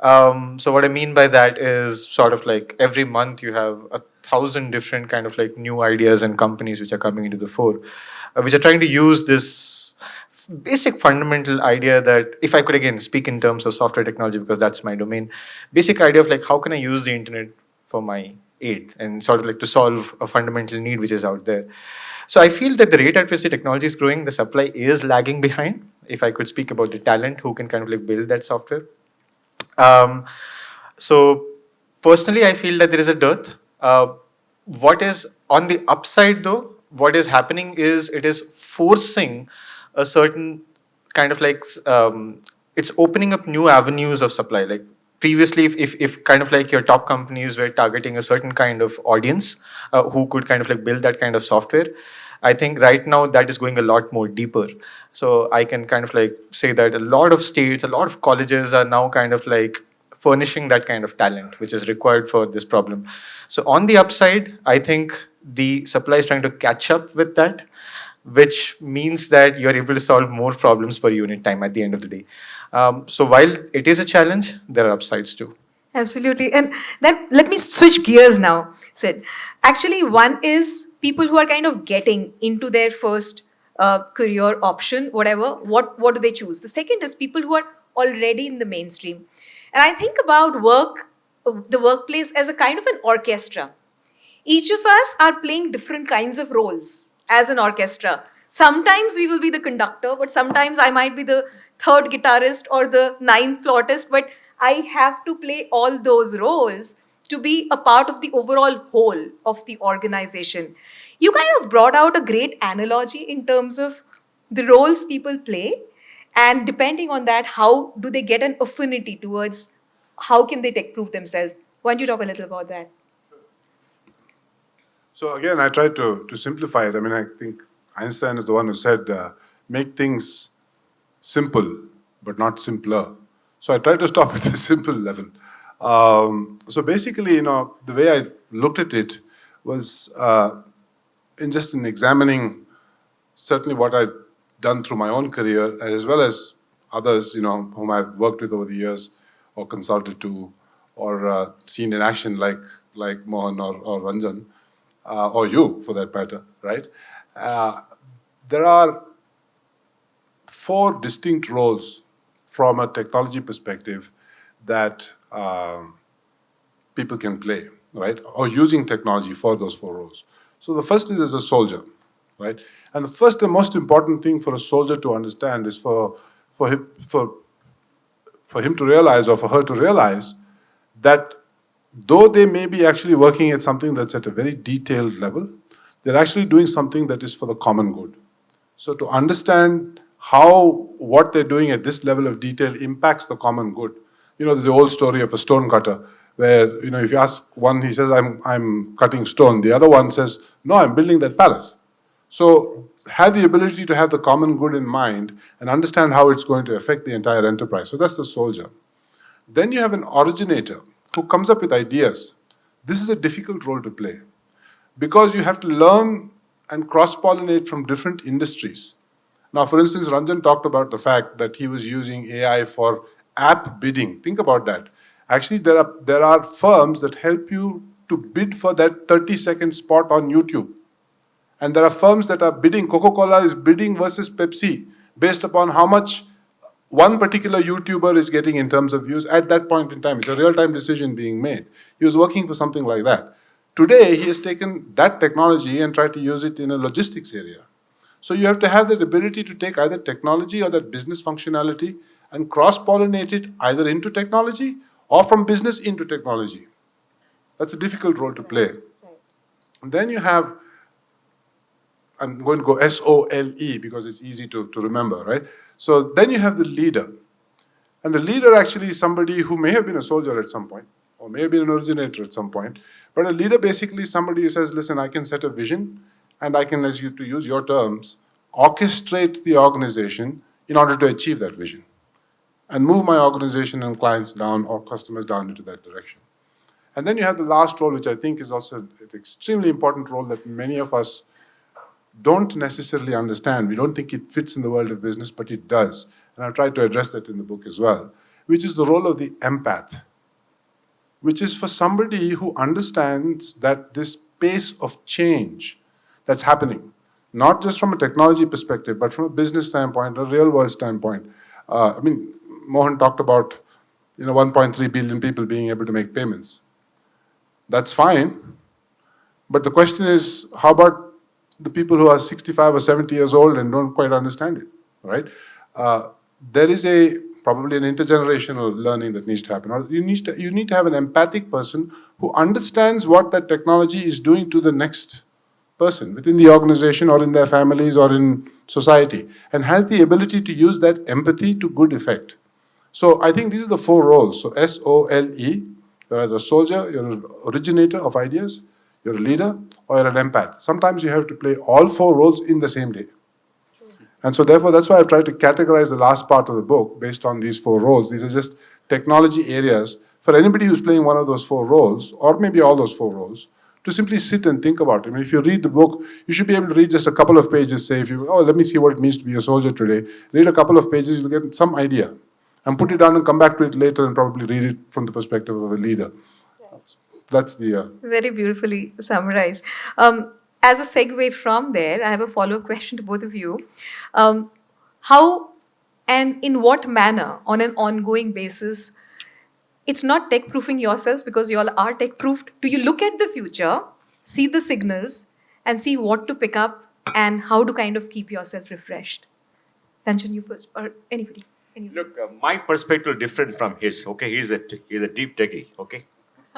So what I mean by that is sort of like every month you have 1,000 different kind of like new ideas and companies which are coming into the fore, which are trying to use this basic fundamental idea that, if I could again speak in terms of software technology because that's my domain, basic idea of like how can I use the internet for my aid and sort of like to solve a fundamental need which is out there. So I feel that the rate at which the technology is growing, the supply is lagging behind. If I could speak about the talent who can kind of like build that software. So personally, I feel that there is a dearth. What is on the upside though, what is happening is it is forcing a certain kind of like, it's opening up new avenues of supply. Like previously, if kind of like your top companies were targeting a certain kind of audience who could kind of like build that kind of software, I think right now that is going a lot more deeper. So I can kind of like say that a lot of states, a lot of colleges are now kind of like furnishing that kind of talent which is required for this problem. So on the upside, I think the supply is trying to catch up with that, which means that you're able to solve more problems per unit time at the end of the day. So while it is a challenge, there are upsides too. Absolutely. And then let me switch gears now, Sid. Actually, one is people who are kind of getting into their first career option, whatever, what do they choose? The second is people who are already in the mainstream. And I think about the workplace as a kind of an orchestra. Each of us are playing different kinds of roles as an orchestra. Sometimes we will be the conductor, but sometimes I might be the third guitarist or the ninth flautist, but I have to play all those roles to be a part of the overall whole of the organization. You kind of brought out a great analogy in terms of the roles people play, and depending on that, how do they get an affinity towards how can they tech-proof themselves? Why don't you talk a little about that? So again, I tried to simplify it. I mean, I think Einstein is the one who said, make things simple, but not simpler. So I tried to stop at the simple level. So basically, the way I looked at it was in examining certainly what I've done through my own career, as well as others, whom I've worked with over the years, or consulted to, or seen in action like Mohan or Ranjan, or you for that matter, right? there are 4 distinct roles from a technology perspective that people can play, right? Or using technology for those 4 roles. So the first is as a soldier, right? And the first and most important thing for a soldier to understand is for him to realize, or for her to realize, that though they may be actually working at something that's at a very detailed level, they're actually doing something that is for the common good. So to understand how what they're doing at this level of detail impacts the common good. You know, there's the old story of a stone cutter, where, you know, if you ask one, he says, I'm cutting stone. The other one says, no, I'm building that palace. So have the ability to have the common good in mind and understand how it's going to affect the entire enterprise. So that's the soldier. Then you have an originator who comes up with ideas. This is a difficult role to play because you have to learn and cross-pollinate from different industries. Now, for instance, Ranjan talked about the fact that he was using AI for app bidding. Think about that. Actually, there are firms that help you to bid for that 30-second spot on YouTube. And there are firms that are bidding. Coca-Cola is bidding versus Pepsi based upon how much one particular YouTuber is getting in terms of views at that point in time. It's a real-time decision being made. He was working for something like that. Today, he has taken that technology and tried to use it in a logistics area. So you have to have that ability to take either technology or that business functionality and cross-pollinate it either into technology or from business into technology. That's a difficult role to play. And then you have, I'm going to go SOLE because it's easy to remember, right? So then you have the leader. And the leader actually is somebody who may have been a soldier at some point, or may have been an originator at some point. But a leader basically is somebody who says, listen, I can set a vision, and I can, as you to use your terms, orchestrate the organization in order to achieve that vision and move my organization and clients down or customers down into that direction. And then you have the last role, which I think is also an extremely important role that many of us don't necessarily understand. We don't think it fits in the world of business, but it does. And I've tried to address that in the book as well, which is the role of the empath, which is for somebody who understands that this pace of change that's happening, not just from a technology perspective, but from a business standpoint, a real world standpoint. Mohan talked about 1.3 billion people being able to make payments. That's fine. But the question is, how about the people who are 65 or 70 years old and don't quite understand it, right? There is probably an intergenerational learning that needs to happen. Or you need to have an empathic person who understands what that technology is doing to the next person within the organization or in their families or in society, and has the ability to use that empathy to good effect. So I think these are the 4 roles. So SOLE, you're either a soldier, you're an originator of ideas, you're a leader, or you're an empath. Sometimes you have to play all 4 roles in the same day. And so therefore, that's why I've tried to categorize the last part of the book based on these 4 roles. These are just technology areas for anybody who's playing one of those 4 roles, or maybe all those 4 roles, to simply sit and think about it. I mean, if you read the book, you should be able to read just a couple of pages, say, let me see what it means to be a soldier today. Read a couple of pages, you'll get some idea. And put it down and come back to it later and probably read it from the perspective of a leader. That's the... Very beautifully summarized. As a segue from there, I have a follow-up question to both of you. How and in what manner, on an ongoing basis, it's not tech-proofing yourselves because you all are tech-proofed. Do you look at the future, see the signals, and see what to pick up and how to kind of keep yourself refreshed? Ranjan, you first, or anybody. Look, my perspective is different from his. Okay, he's a deep techie. Okay,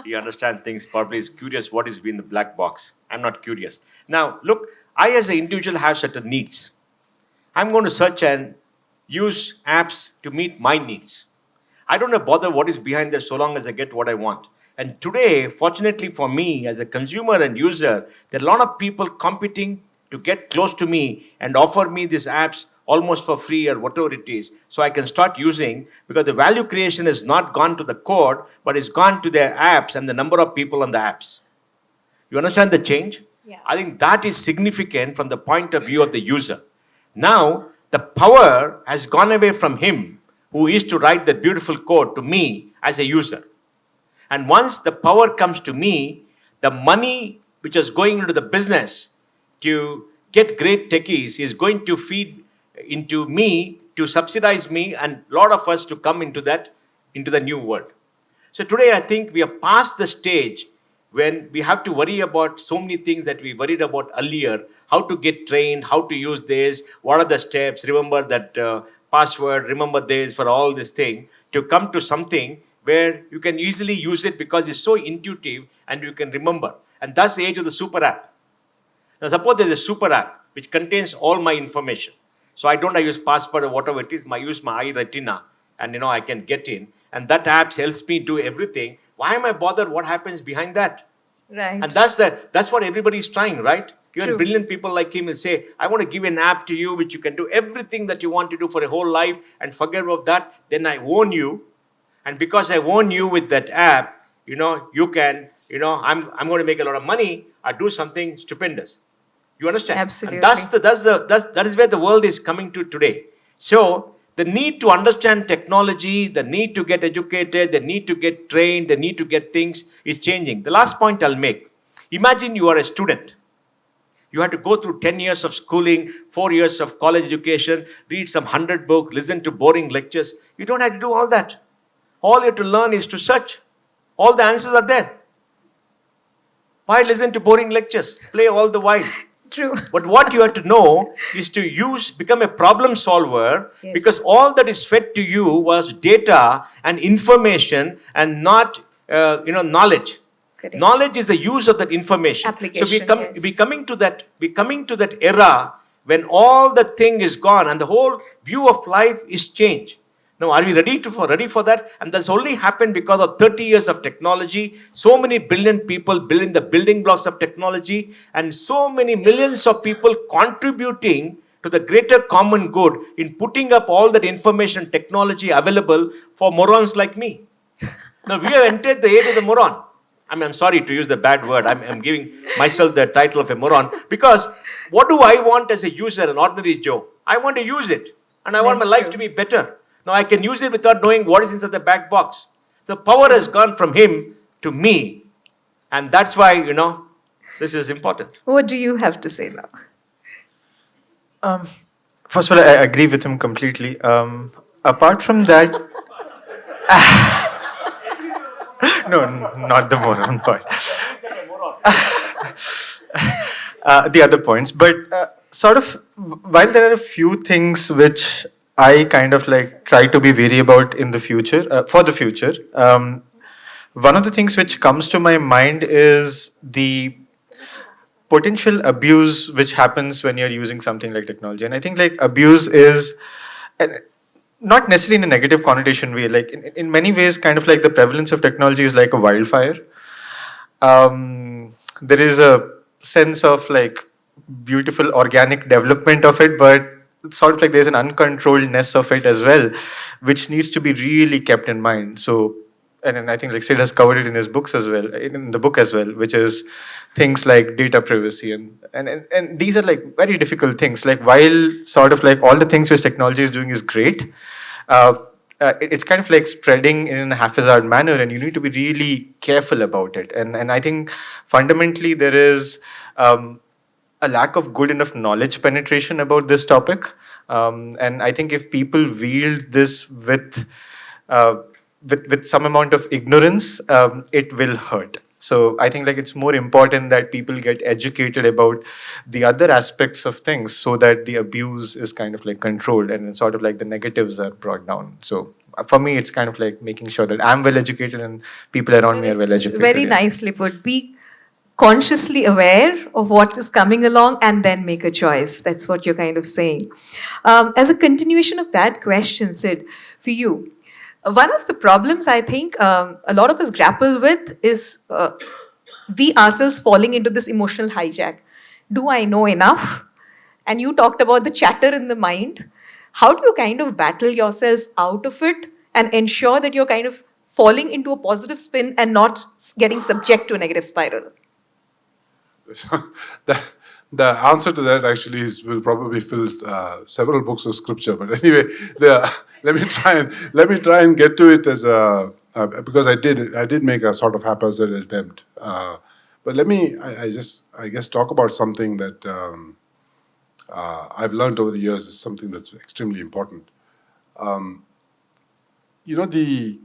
he understands things. Probably is curious what is in the black box. I'm not curious. Now, look, I as an individual have certain needs. I'm going to search and use apps to meet my needs. I don't bother what is behind there so long as I get what I want. And today, fortunately for me, as a consumer and user, there are a lot of people competing to get close to me and offer me these apps almost for free or whatever it is, so I can start using, because the value creation has not gone to the code, but it's gone to their apps and the number of people on the apps. You understand the change? Yeah. I think that is significant from the point of view of the user. Now, the power has gone away from him, who used to write that beautiful code, to me as a user. And once the power comes to me, the money which is going into the business to get great techies is going to feed into me to subsidize me and a lot of us to come into the new world. So today I think we are past the stage when we have to worry about so many things that we worried about earlier. How to get trained, how to use this, what are the steps, remember that password, remember this for all this thing, to come to something where you can easily use it because it's so intuitive and you can remember. And that's the age of the super app. Now suppose there's a super app which contains all my information. So I use password or whatever it is, I use my iRetina and I can get in. And that app helps me do everything. Why am I bothered what happens behind that? Right. And that's what everybody's trying, right? Even True. brilliant people like him will say, I want to give an app to you which you can do everything that you want to do for a whole life and forget about that. Then I own you. And because I own you with that app, you can, I'm going to make a lot of money or do something stupendous. You understand? Absolutely. And that is where the world is coming to today. So the need to understand technology, the need to get educated, the need to get trained, the need to get things is changing. The last point I'll make. Imagine you are a student. You have to go through 10 years of schooling, 4 years of college education, read some 100 books, listen to boring lectures. You don't have to do all that. All you have to learn is to search. All the answers are there. Why listen to boring lectures? Play all the while. True. But what you have to know is to become a problem solver, Yes. because all that is fed to you was data and information and not, knowledge. Correct. Knowledge is the use of that information. Application, So yes. coming to that era when all the thing is gone and the whole view of life is changed. Now, are we ready for that? And that's only happened because of 30 years of technology. So many brilliant people building the building blocks of technology, and so many millions of people contributing to the greater common good in putting up all that information technology available for morons like me. Now, we have entered the age of the moron. I'm sorry to use the bad word. I'm giving myself the title of a moron because what do I want as a user, an ordinary Joe? I want to use it and I want my That's life true. to be better. Now I can use it without knowing what is inside the back box. The power has gone from him to me, and that's why, this is important. What do you have to say now? First of all, I agree with him completely. Apart from that, no, not the moron part. The other points, but sort of while there are a few things which I kind of like try to be wary about in the future, for the future. One of the things which comes to my mind is the potential abuse which happens when you're using something like technology. And I think like abuse is and not necessarily in a negative connotation way. Like in many ways, kind of like the prevalence of technology is like a wildfire. There is a sense of like beautiful organic development of it, but it's sort of like there's an uncontrolledness of it as well, which needs to be really kept in mind. So, and then I think like Sid has covered it in his books as well, in the book as well, which is things like data privacy and these are like very difficult things. Like while sort of like all the things which technology is doing is great, it's kind of like spreading in a haphazard manner, and you need to be really careful about it. And I think fundamentally there is a lack of good enough knowledge penetration about this topic. And I think if people wield this with some amount of ignorance, it will hurt. So I think like it's more important that people get educated about the other aspects of things so that the abuse is kind of like controlled and sort of like the negatives are brought down. So for me, it's kind of like making sure that I'm well educated and people around me are well educated. Very yeah. nicely put. Be consciously aware of what is coming along and then make a choice. That's what you're kind of saying. As a continuation of that question, Sid, for you, one of the problems I think a lot of us grapple with is we ourselves falling into this emotional hijack. Do I know enough? And you talked about the chatter in the mind. How do you kind of battle yourself out of it and ensure that you're kind of falling into a positive spin and not getting subject to a negative spiral? The answer to that actually will probably fill several books of scripture. But anyway, let me try and get to it as a because I did make a sort of haphazard attempt. But let me I guess talk about something that I've learned over the years is something that's extremely important. You know, the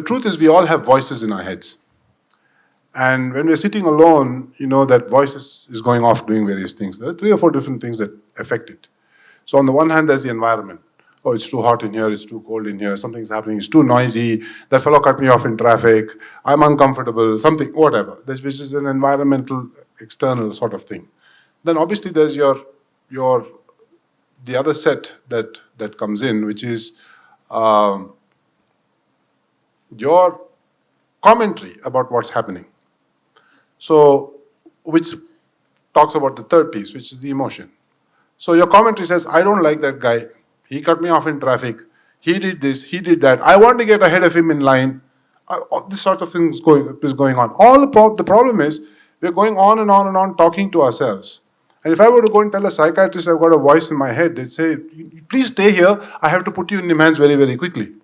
truth is we all have voices in our heads. And when we're sitting alone, you know, that voice is going off doing various things. There are 3 or 4 different things that affect it. So on the one hand, there's the environment. Oh, it's too hot in here, it's too cold in here, something's happening, it's too noisy, that fellow cut me off in traffic, I'm uncomfortable, something, whatever. Which is an environmental, external sort of thing. Then obviously there's the other set that comes in, which is your commentary about what's happening. So, which talks about the third piece, which is the emotion. So your commentary says, I don't like that guy. He cut me off in traffic. He did this, he did that. I want to get ahead of him in line. This sort of thing is going on. The problem is, we're going on and on and on talking to ourselves. And if I were to go and tell a psychiatrist I've got a voice in my head, they'd say, please stay here. I have to put you in his hands very, very quickly.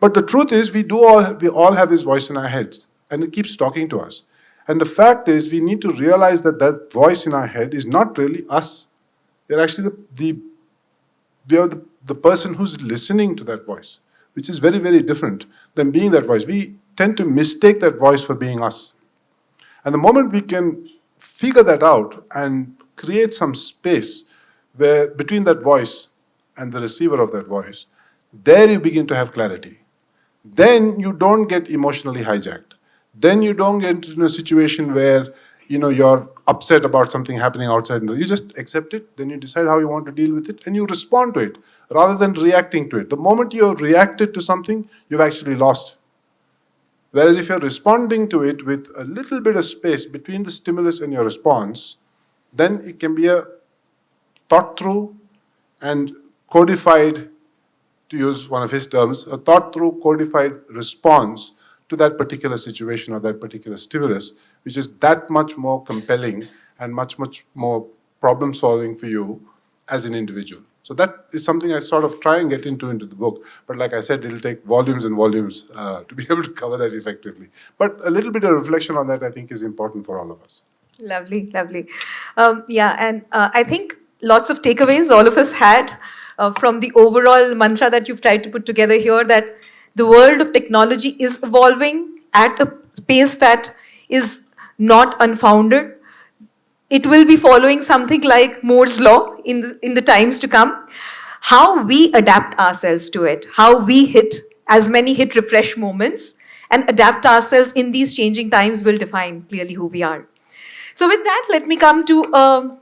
But the truth is, we all have this voice in our heads, and it keeps talking to us. And the fact is, we need to realize that that voice in our head is not really us. They're actually the person who's listening to that voice, which is very, very different than being that voice. We tend to mistake that voice for being us. And the moment we can figure that out and create some space where between that voice and the receiver of that voice, there you begin to have clarity. Then you don't get emotionally hijacked. Then you don't get into a situation where you're upset about something happening outside. You just accept it, then you decide how you want to deal with it, and you respond to it rather than reacting to it. The moment you have reacted to something, you've actually lost. Whereas if you're responding to it with a little bit of space between the stimulus and your response, then it can be a thought through and codified, to use one of his terms, a thought through codified response to that particular situation or that particular stimulus, which is that much more compelling and much, much more problem solving for you as an individual. So that is something I sort of try and get into the book. But like I said, it'll take volumes and volumes to be able to cover that effectively. But a little bit of reflection on that, I think, is important for all of us. Lovely, lovely. And I think lots of takeaways all of us had from the overall mantra that you've tried to put together here, that the world of technology is evolving at a pace that is not unfounded. It will be following something like Moore's law in the times to come. How we adapt ourselves to it, how we hit as many hit refresh moments and adapt ourselves in these changing times will define clearly who we are. So with that, let me come to a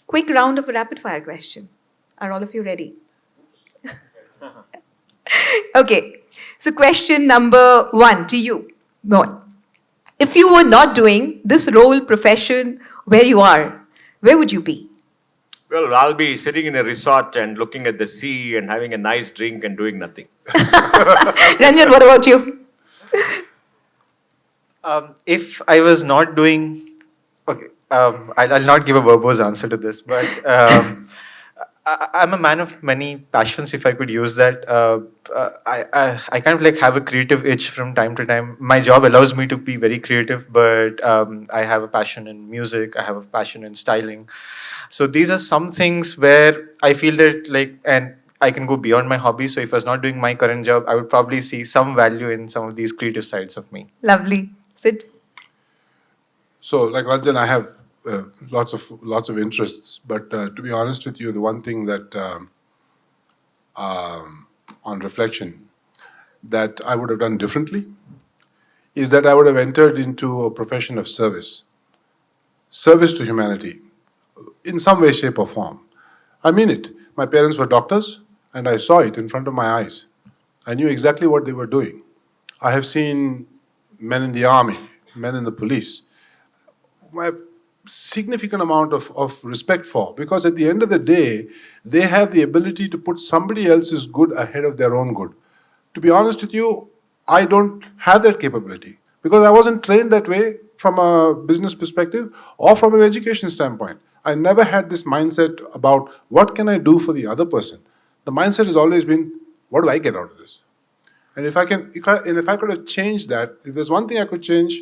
quick round of a rapid fire question. Are all of you ready? Okay, so question number 1 to you, Mohan. If you were not doing this role, profession, where you are, where would you be? Well, I'll be sitting in a resort and looking at the sea and having a nice drink and doing nothing. Ranjan, what about you? If I was not doing, okay, I'll not give a verbose answer to this, but I'm a man of many passions, if I could use that. I kind of like have a creative itch from time to time. My job allows me to be very creative, but I have a passion in music, I have a passion in styling. So these are some things where I feel that and I can go beyond my hobby. So if I was not doing my current job, I would probably see some value in some of these creative sides of me. Lovely. Sid? So, like Ranjan, I have lots of interests, but to be honest with you, the one thing that, on reflection, that I would have done differently is that I would have entered into a profession of service to humanity, in some way, shape, or form. I mean it. My parents were doctors, and I saw it in front of my eyes. I knew exactly what they were doing. I have seen men in the army, men in the police. I have significant amount of respect for, because at the end of the day, they have the ability to put somebody else's good ahead of their own good. To be honest with you, I don't have that capability because I wasn't trained that way from a business perspective or from an education standpoint. I never had this mindset about what can I do for the other person. The mindset has always been, what do I get out of this? And if I could have changed that, if there's one thing I could change,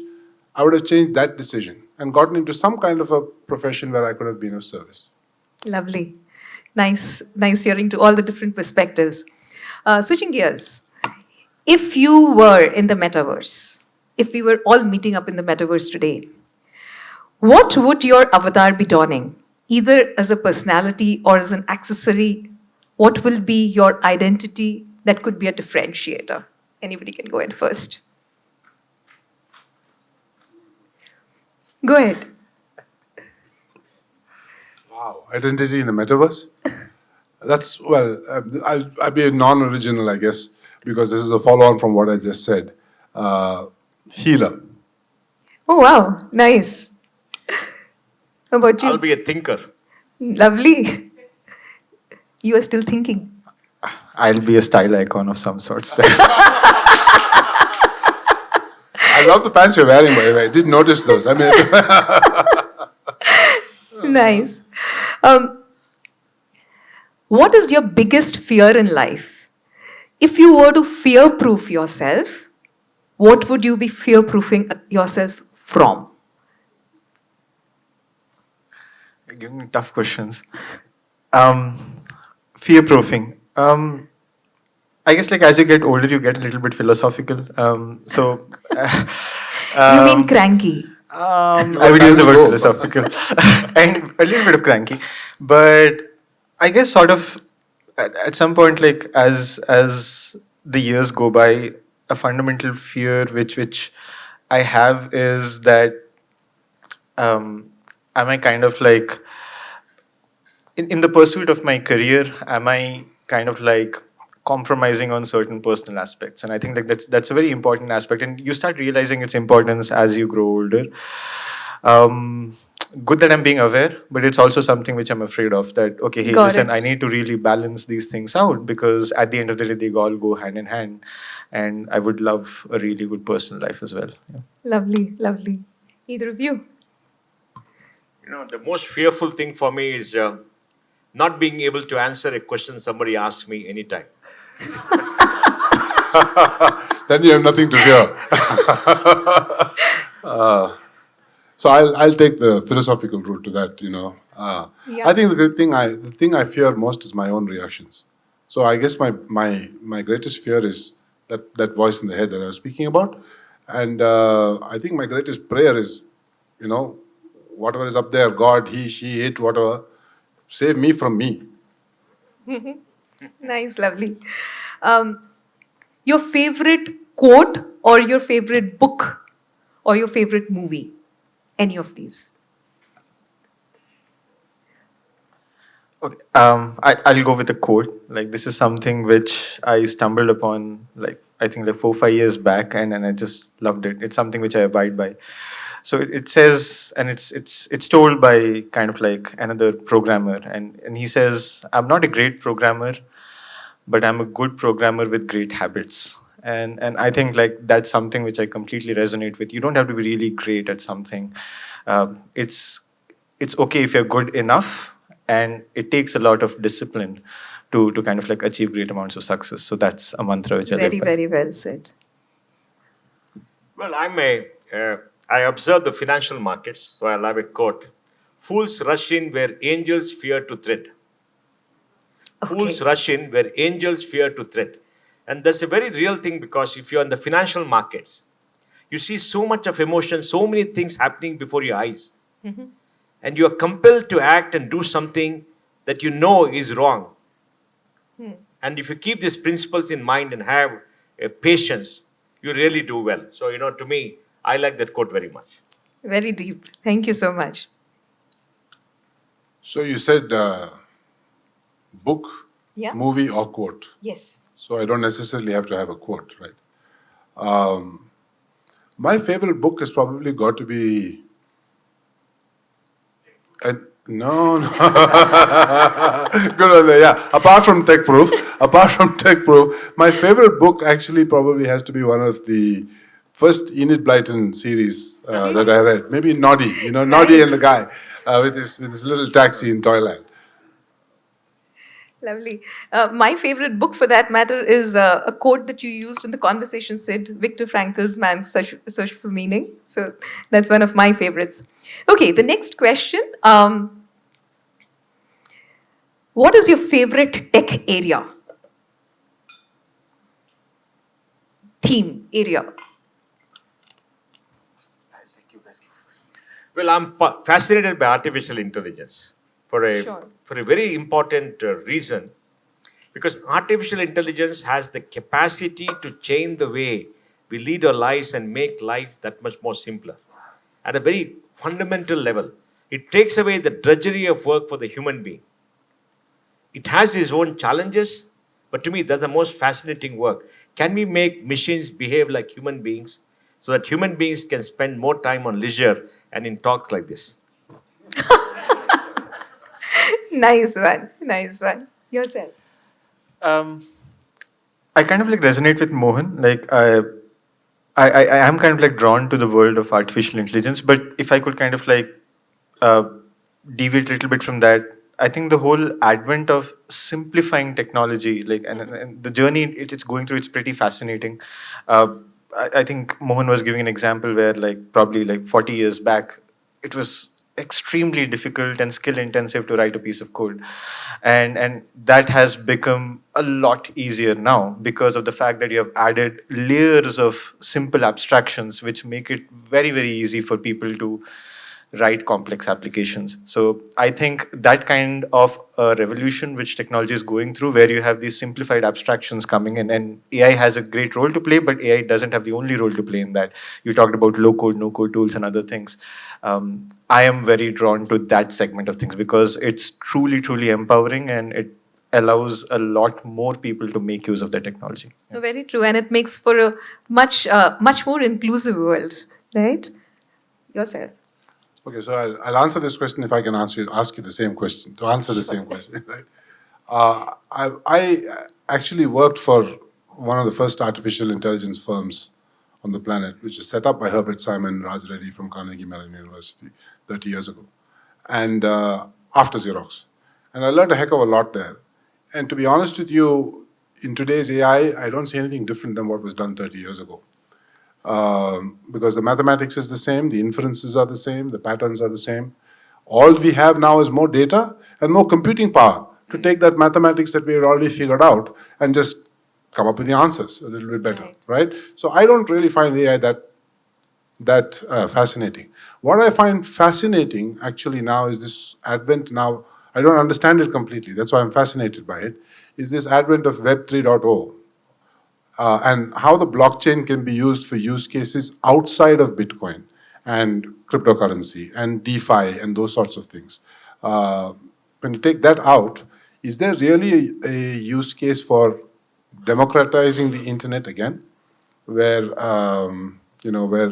I would have changed that decision. and gotten into some kind of a profession where I could have been of service. Lovely. Nice hearing to all the different perspectives. Switching gears, if you were in the metaverse, if we were all meeting up in the metaverse today, what would your avatar be donning? Either as a personality or as an accessory, what will be your identity that could be a differentiator? Anybody can go ahead first. Go ahead. Wow, identity in the metaverse? That's, well, I'll be a non-original, I guess, because this is a follow-on from what I just said. Healer. Oh, wow. Nice. How about you? I'll be a thinker. Lovely. You are still thinking. I'll be a style icon of some sorts. I love the pants you're wearing, by the way. I did notice those. I mean, Nice. What is your biggest fear in life? If you were to fear-proof yourself, what would you be fear-proofing yourself from? You're giving me tough questions. Fear-proofing. I guess like as you get older, you get a little bit philosophical. You mean cranky? I would use the word philosophical and a little bit of cranky, but I guess sort of at some point, like as the years go by, a fundamental fear which I have is that am I kind of like in the pursuit of my career, am I kind of like compromising on certain personal aspects? And I think like that's a very important aspect, and you start realizing its importance as you grow older. Good that I'm being aware, but it's also something which I'm afraid of, that okay, hey, Got listen, it. I need to really balance these things out, because at the end of the day they all go hand in hand, and I would love a really good personal life as well. Yeah. Lovely, lovely. Either of you? You know, the most fearful thing for me is not being able to answer a question somebody asks me anytime. then you have nothing to fear. So I'll take the philosophical route to that. Yeah. I think the thing I fear most is my own reactions. So I guess my greatest fear is that voice in the head that I was speaking about, and I think my greatest prayer is, whatever is up there, God, he, she, it, whatever, save me from me. Nice, lovely. Your favorite quote or your favorite book or your favorite movie? Any of these? Okay. I'll go with a quote. Like this is something which I stumbled upon, like I think like 4-5 years back, and I just loved it. It's something which I abide by. So it says, and it's told by kind of like another programmer, and he says, "I'm not a great programmer, but I'm a good programmer with great habits." And I think like that's something which I completely resonate with. You don't have to be really great at something. It's okay if you're good enough, and it takes a lot of discipline to kind of like achieve great amounts of success. So that's a mantra which I live Very, by. very well said. Well, I observe the financial markets, so I'll have a quote. Fools rush in where angels fear to tread. Fools rush in where angels fear to tread. And that's a very real thing, because if you're in the financial markets, you see so much of emotion, so many things happening before your eyes. And you are compelled to act and do something that you know is wrong. And if you keep these principles in mind and have patience, you really do well. So, to me, I like that quote very much. Very deep. Thank you so much. So you said book, Yeah. movie, or quote. Yes. So I don't necessarily have to have a quote, right? My favorite book has probably got to be. No. Good on there, yeah. Apart from Techproof, my favorite book actually probably has to be one of the first Enid Blyton series that I read. Maybe Noddy, Noddy and the guy with his little taxi in Toyland. Lovely. My favorite book for that matter is a quote that you used in the conversation, Sid, Viktor Frankl's Man's Search for Meaning. So that's one of my favorites. Okay, the next question. What is your favorite tech area? Theme area? Well, I'm fascinated by artificial intelligence for a Sure. for a very important reason, because artificial intelligence has the capacity to change the way we lead our lives and make life that much more simpler. At a very fundamental level, it takes away the drudgery of work for the human being. It has its own challenges, but to me, that's the most fascinating work. Can we make machines behave like human beings so that human beings can spend more time on leisure and in talks like this? Nice one. Nice one. Yourself. Um, I kind of like resonate with Mohan. Like I am kind of like drawn to the world of artificial intelligence. But if I could kind of like uh, deviate a little bit from that, I think the whole advent of simplifying technology, like and the journey it's going through, it's pretty fascinating. I think Mohan was giving an example where like probably like 40 years back, it was extremely difficult and skill intensive to write a piece of code, and that has become a lot easier now because of the fact that you have added layers of simple abstractions which make it very very easy for people to write complex applications. So I think that kind of a revolution which technology is going through, where you have these simplified abstractions coming in, and AI has a great role to play, but AI doesn't have the only role to play in that. You talked about low code, no code tools and other things. I am very drawn to that segment of things because it's truly, truly empowering, and it allows a lot more people to make use of the technology. No, very true. And it makes for a much more inclusive world, right? Yourself. Okay, so I'll answer this question if I can ask you the same question, to answer the same question, right? I actually worked for one of the first artificial intelligence firms on the planet, which was set up by Herbert Simon Raj Reddy from Carnegie Mellon University 30 years ago, and after Xerox. And I learned a heck of a lot there. And to be honest with you, in today's AI, I don't see anything different than what was done 30 years ago. Because the mathematics is the same, the inferences are the same, the patterns are the same. All we have now is more data and more computing power to take that mathematics that we had already figured out and just come up with the answers a little bit better, right? So I don't really find AI that fascinating. What I find fascinating actually now is this advent now, I don't understand it completely, that's why I'm fascinated by it, is this advent of Web 3.0. And how the blockchain can be used for use cases outside of Bitcoin and cryptocurrency and DeFi and those sorts of things. When you take that out, is there really a use case for democratizing the internet again, where where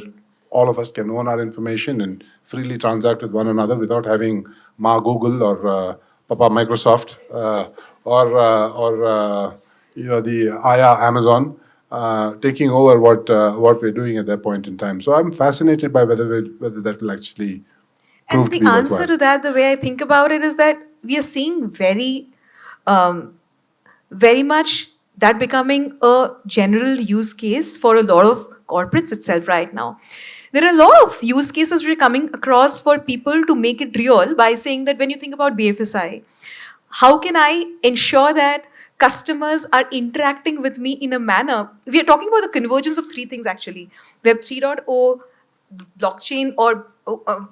all of us can own our information and freely transact with one another without having Ma Google or Papa Microsoft or the Aya Amazon taking over what we're doing at that point in time. So I'm fascinated by whether that will actually prove And to the be answer worthwhile. to that, the way I think about it, is that we are seeing very much that becoming a general use case for a lot of corporates itself right now. There are a lot of use cases we're coming across for people to make it real by saying that when you think about BFSI, how can I ensure that customers are interacting with me in a manner? We are talking about the convergence of three things actually: Web 3.0, blockchain, or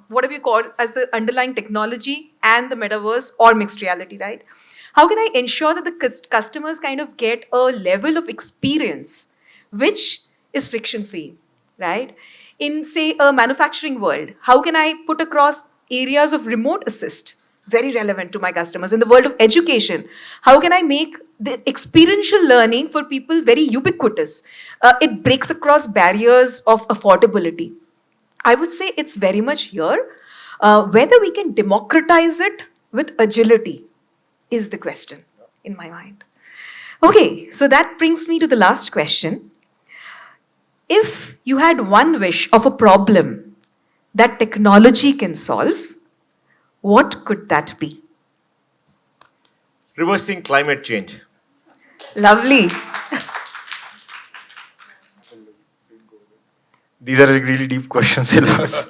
whatever you call it as the underlying technology, and the metaverse or mixed reality, right? How can I ensure that the customers kind of get a level of experience which is friction free, right? In, say, a manufacturing world, how can I put across areas of remote assist, very relevant to my customers? In the world of education, how can I make the experiential learning for people very ubiquitous? It breaks across barriers of affordability. I would say it's very much here. Whether we can democratize it with agility is the question in my mind. Okay, so that brings me to the last question. If you had one wish of a problem that technology can solve, what could that be? Reversing climate change. Lovely. These are really deep questions, Silas.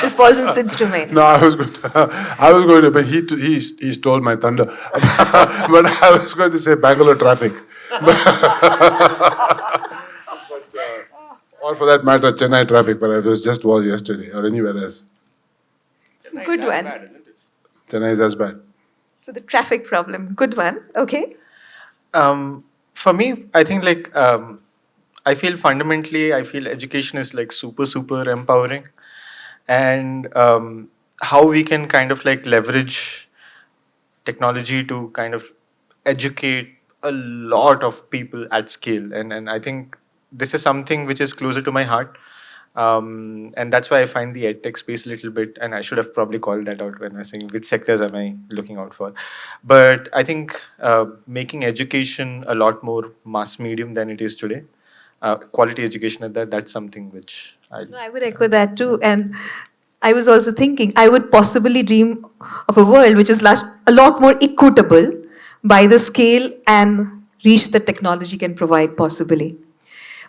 This falls in Sid's domain. No, I was going to, but he stole my thunder. But I was going to say Bangalore traffic. Or for that matter, Chennai traffic, but it was yesterday or anywhere else. Good one. Chennai is as bad. So the traffic problem. Good one. Okay. For me, I think I feel education is like super empowering, and how we can kind of like leverage technology to kind of educate a lot of people at scale, and I think this is something which is closer to my heart. And that's why I find the edtech space a little bit, and I should have probably called that out when I was saying which sectors am I looking out for. But I think making education a lot more mass medium than it is today, quality education at that, that's something which No, I would echo that too. And I was also thinking I would possibly dream of a world which is a lot more equitable by the scale and reach that technology can provide possibly.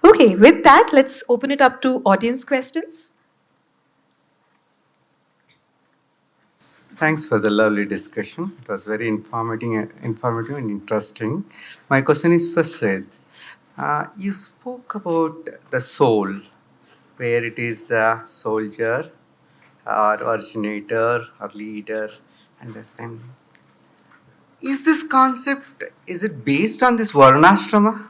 Okay, with that, let's open it up to audience questions. Thanks for the lovely discussion. It was very informative and interesting. My question is for Sid. You spoke about the soul, where it is a soldier or originator or leader and this thing. Is this concept, is it based on this Varnashrama?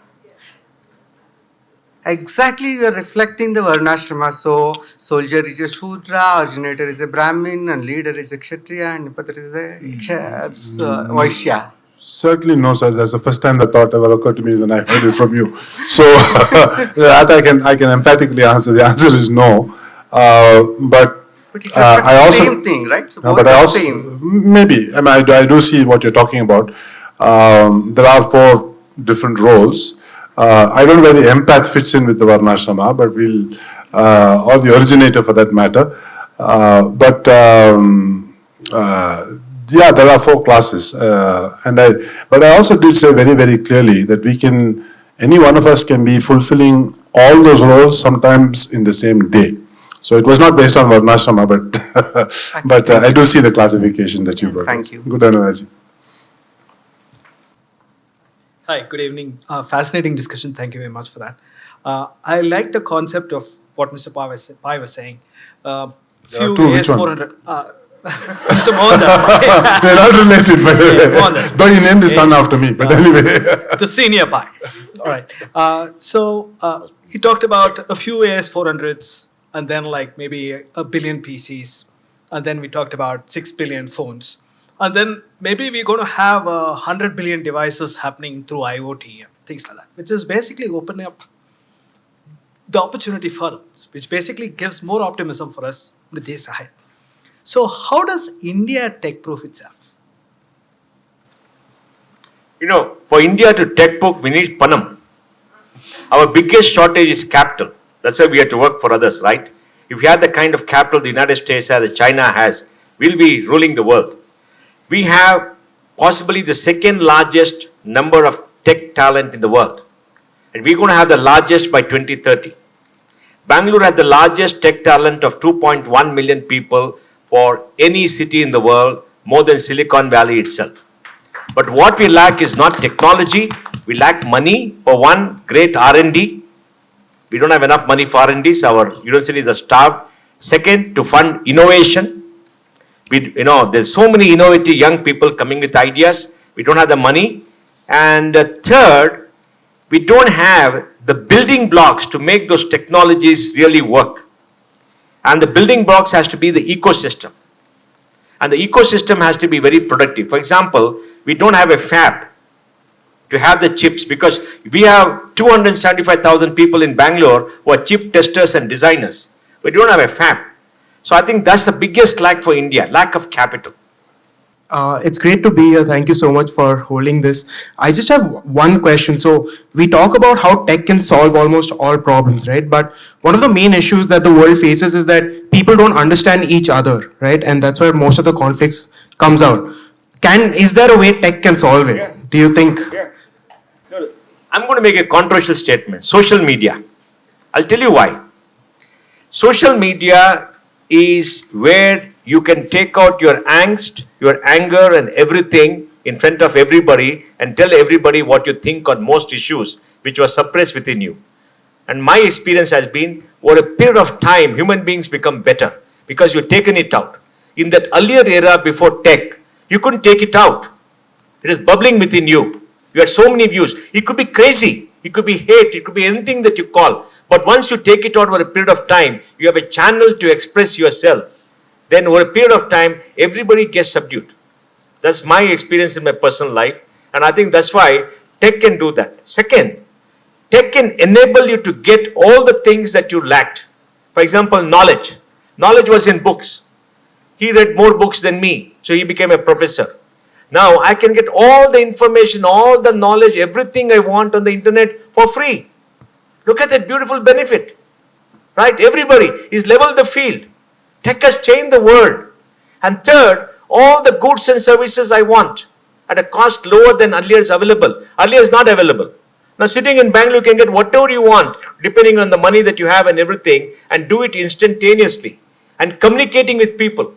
Exactly, you are reflecting the Varnashrama. So, soldier is a Shudra, originator is a Brahmin, and leader is a Kshatriya, and Nipatra is a Vaishya. Certainly no, sir. That's the first time the thought ever occurred to me when I heard it from you. So that I can emphatically answer. The answer is no. But But it I reflects also the same thing, right? So no, both but I are also same. maybe I do see what you're talking about. There are 4 different roles. I don't know where the empath fits in with the Varnashrama, but we'll or the originator for that matter. Yeah, there are 4 classes, but I also did say very clearly that any one of us can be fulfilling all those roles sometimes in the same day. So it was not based on Varnashrama, but I do see the classification that you brought. Thank you. Good analogy. Hi, good evening. Fascinating discussion. Thank you very much for that. I like the concept of what Mr. Pai was saying. There are 2, which one? 400. Mr. Mohandas. They're not related, by the way. Mohandas. Though he named his son after me, but anyway. The senior Pai. All right. So he talked about a few AS400s and then like maybe a billion PCs. And then we talked about 6 billion phones. And then maybe we're going to have 100 billion devices happening through IoT and things like that, which is basically opening up the opportunity further, which basically gives more optimism for us in the days ahead. So how does India tech-proof itself? For India to tech-proof, we need Panam. Our biggest shortage is capital. That's why we have to work for others, right? If we had the kind of capital the United States has, that China has, we'll be ruling the world. We have possibly the 2nd largest number of tech talent in the world. And we're going to have the largest by 2030. Bangalore has the largest tech talent of 2.1 million people for any city in the world, more than Silicon Valley itself. But what we lack is not technology. We lack money for one, great R&D. We don't have enough money for R&D, so our universities are starved. Second, to fund innovation. There's so many innovative young people coming with ideas. We don't have the money. And third, we don't have the building blocks to make those technologies really work. And the building blocks has to be the ecosystem. And the ecosystem has to be very productive. For example, we don't have a fab to have the chips because we have 275,000 people in Bangalore who are chip testers and designers. We don't have a fab. So I think that's the biggest lack for India, lack of capital. It's great to be here. Thank you so much for holding this. I just have one question. So we talk about how tech can solve almost all problems, right? But one of the main issues that the world faces is that people don't understand each other, right? And that's where most of the conflicts comes out. Is there a way tech can solve it? Yeah. Do you think? Yeah. No, I'm going to make a controversial statement. Social media. I'll tell you why. Social media is where you can take out your angst, your anger, and everything in front of everybody and tell everybody what you think on most issues which was suppressed within you. And my experience has been, over a period of time, human beings become better because you've taken it out. In that earlier era before tech, you couldn't take it out. It is bubbling within you. You had so many views. It could be crazy. It could be hate. It could be anything that you call. But once you take it out over a period of time, you have a channel to express yourself. Then over a period of time, everybody gets subdued. That's my experience in my personal life. And I think that's why tech can do that. Second, tech can enable you to get all the things that you lacked. For example, knowledge. Knowledge was in books. He read more books than me, so he became a professor. Now I can get all the information, all the knowledge, everything I want on the internet for free. Look at that beautiful benefit. Right? Everybody is leveled the field. Tech has changed the world. And third, all the goods and services I want at a cost lower than earlier is available. Earlier is not available. Now sitting in Bangalore, you can get whatever you want depending on the money that you have and everything, and do it instantaneously. And communicating with people.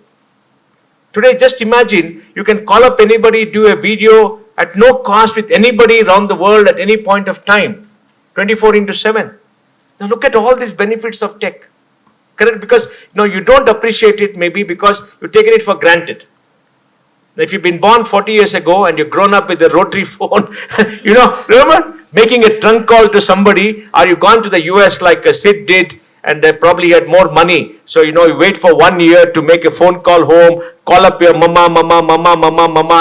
Today, just imagine, you can call up anybody, do a video at no cost with anybody around the world at any point of time, 24/7. Now look at all these benefits of tech. Correct? Because you don't appreciate it maybe because you've taken it for granted. Now, if you've been born 40 years ago and you've grown up with a rotary phone, remember making a trunk call to somebody, or you've gone to the US like Sid did, and they probably had more money. So, you wait for 1 year to make a phone call home, call up your mama,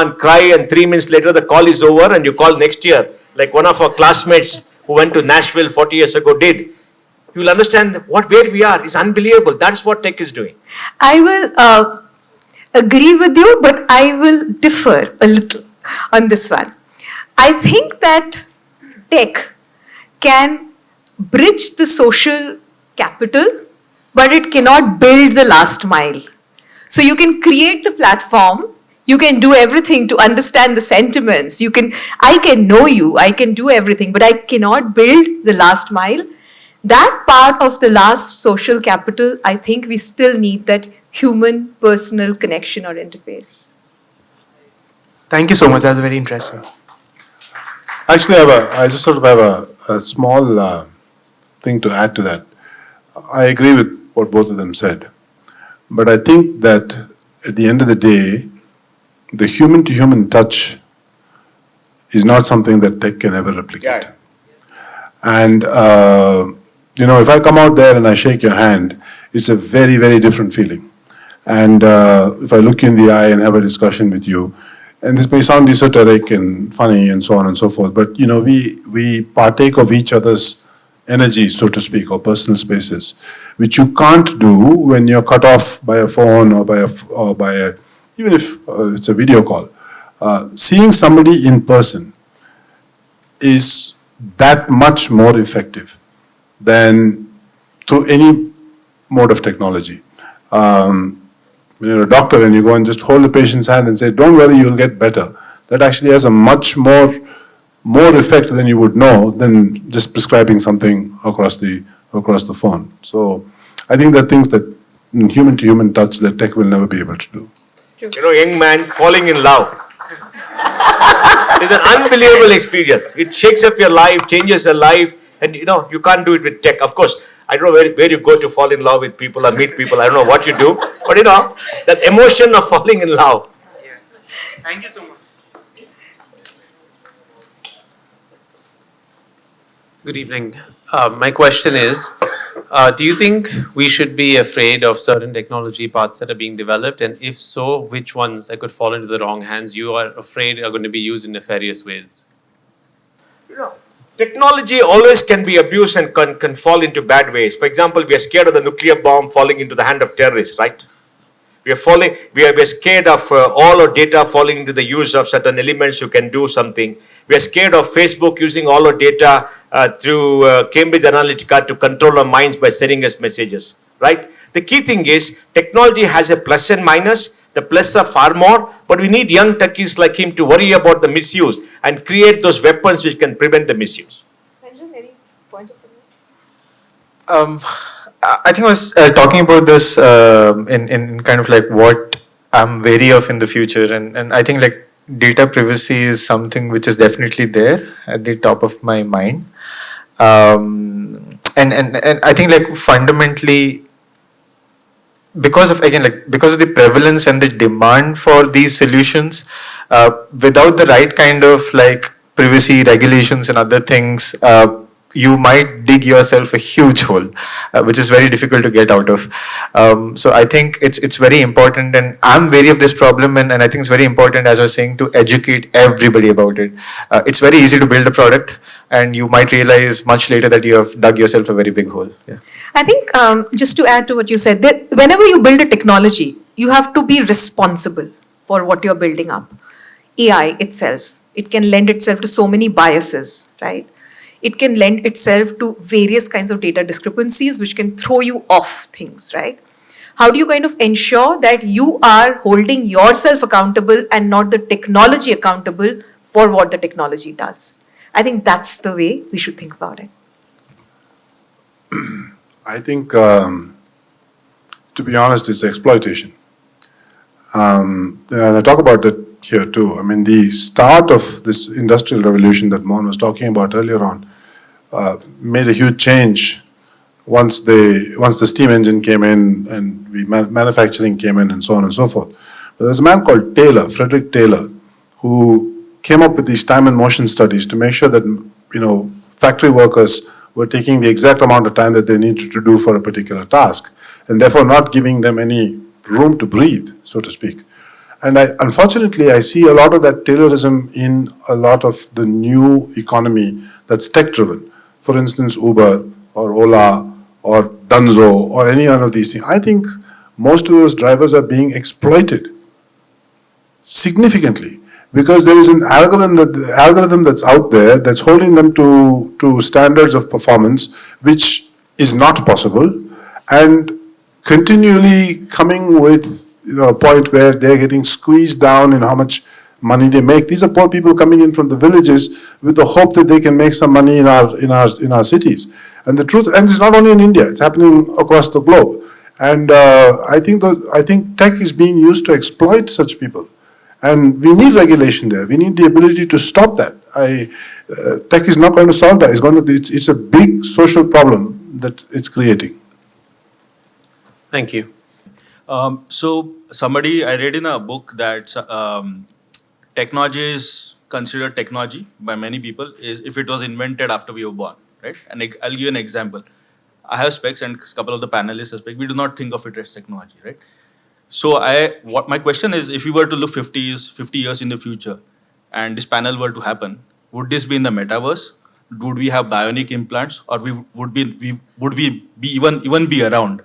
and cry, and 3 minutes later the call is over and you call next year, like one of our classmates who went to Nashville 40 years ago did. You will understand where we are is unbelievable. That's what tech is doing. I will agree with you, but I will differ a little on this one. I think that tech can bridge the social capital, but it cannot build the last mile. So you can create the platform, you can do everything to understand the sentiments, I can know you, I can do everything, but I cannot build the last mile. That part of the last social capital, I think we still need that human personal connection or interface. Thank you so much. That's very interesting. Actually, I just sort of have a small thing to add to that. I agree with what both of them said. But I think that at the end of the day, the human-to-human touch is not something that tech can ever replicate. Yeah. And, if I come out there and I shake your hand, it's a very, very different feeling. And if I look you in the eye and have a discussion with you, and this may sound esoteric and funny and so on and so forth, but we partake of each other's energy, so to speak, or personal spaces, which you can't do when you're cut off by a phone or by a even if it's a video call. Seeing somebody in person is that much more effective than through any mode of technology. When you're a doctor and you go and just hold the patient's hand and say, "Don't worry, you'll get better," that actually has a much more effect than you would know than just prescribing something across the phone. So I think there are things that human to human touch that tech will never be able to do. Young man falling in love. It's an unbelievable experience. It shakes up your life, changes your life, and you can't do it with tech. Of course, I don't know where you go to fall in love with people or meet people. I don't know what you do, but that emotion of falling in love. Yeah. Thank you so much. Good evening. My question is, do you think we should be afraid of certain technology parts that are being developed? And if so, which ones that could fall into the wrong hands you are afraid are going to be used in nefarious ways? Technology always can be abused and can fall into bad ways. For example, we are scared of the nuclear bomb falling into the hand of terrorists, right? We are scared of all our data falling into the use of certain elements who can do something. We are scared of Facebook using all our data through Cambridge Analytica to control our minds by sending us messages, right? The key thing is technology has a plus and minus. The plus are far more, but we need young techies like him to worry about the misuse and create those weapons which can prevent the misuse. I think I was talking about this in kind of like what I'm wary of in the future, and I think like data privacy is something which is definitely there at the top of my mind. And I think like fundamentally because of again like because of the prevalence and the demand for these solutions, without the right kind of like privacy regulations and other things, you might dig yourself a huge hole, which is very difficult to get out of. So I think it's very important, and I'm wary of this problem, and I think it's very important, as I was saying, to educate everybody about it. It's very easy to build a product, and you might realize much later that you have dug yourself a very big hole. Yeah. I think just to add to what you said, that whenever you build a technology, you have to be responsible for what you're building up. AI itself, it can lend itself to so many biases, right? It can lend itself to various kinds of data discrepancies which can throw you off things, right? How do you kind of ensure that you are holding yourself accountable and not the technology accountable for what the technology does? I think that's the way we should think about it. I think, to be honest, it's exploitation. And I talk about it here too. I mean, the start of this industrial revolution that Mohan was talking about earlier on made a huge change once the steam engine came in and manufacturing came in and so on and so forth. But there's a man called Frederick Taylor, who came up with these time and motion studies to make sure that, factory workers were taking the exact amount of time that they needed to do for a particular task, and therefore not giving them any room to breathe, so to speak. And unfortunately, I see a lot of that Taylorism in a lot of the new economy that's tech-driven. For instance, Uber or Ola or Dunzo or any one of these things. I think most of those drivers are being exploited significantly because there is an algorithm that's out there that's holding them to standards of performance which is not possible, and continually coming with a point where they're getting squeezed down in how much money they make. These are poor people coming in from the villages with the hope that they can make some money in our cities. And the truth, and it's not only in India, it's happening across the globe. And I think tech is being used to exploit such people. And we need regulation there. We need the ability to stop that. Tech is not going to solve that. It's a big social problem that it's creating. Thank you. So I read in a book that technology is considered technology by many people is if it was invented after we were born, right? And I'll give you an example. I have specs and a couple of the panelists have specs. We do not think of it as technology, right? So my question is, if we were to look 50 years in the future and this panel were to happen, would this be in the metaverse? Would we have bionic implants, or would we even be around?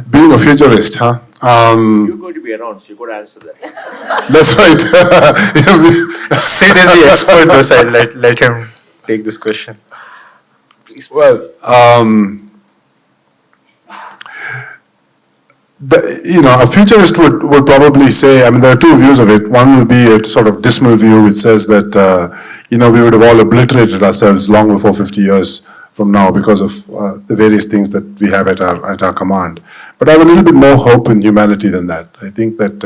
Being a futurist, huh? You're going to be around, so you got to answer that. That's right. Sid is the expert, though, so I'll let him take this question. Please. Well, a futurist would probably say, I mean, there are two views of it. One would be a sort of dismal view which says that, we would have all obliterated ourselves long before 50 years from now because of the various things that we have at our command. But I have a little bit more hope in humanity than that. I think that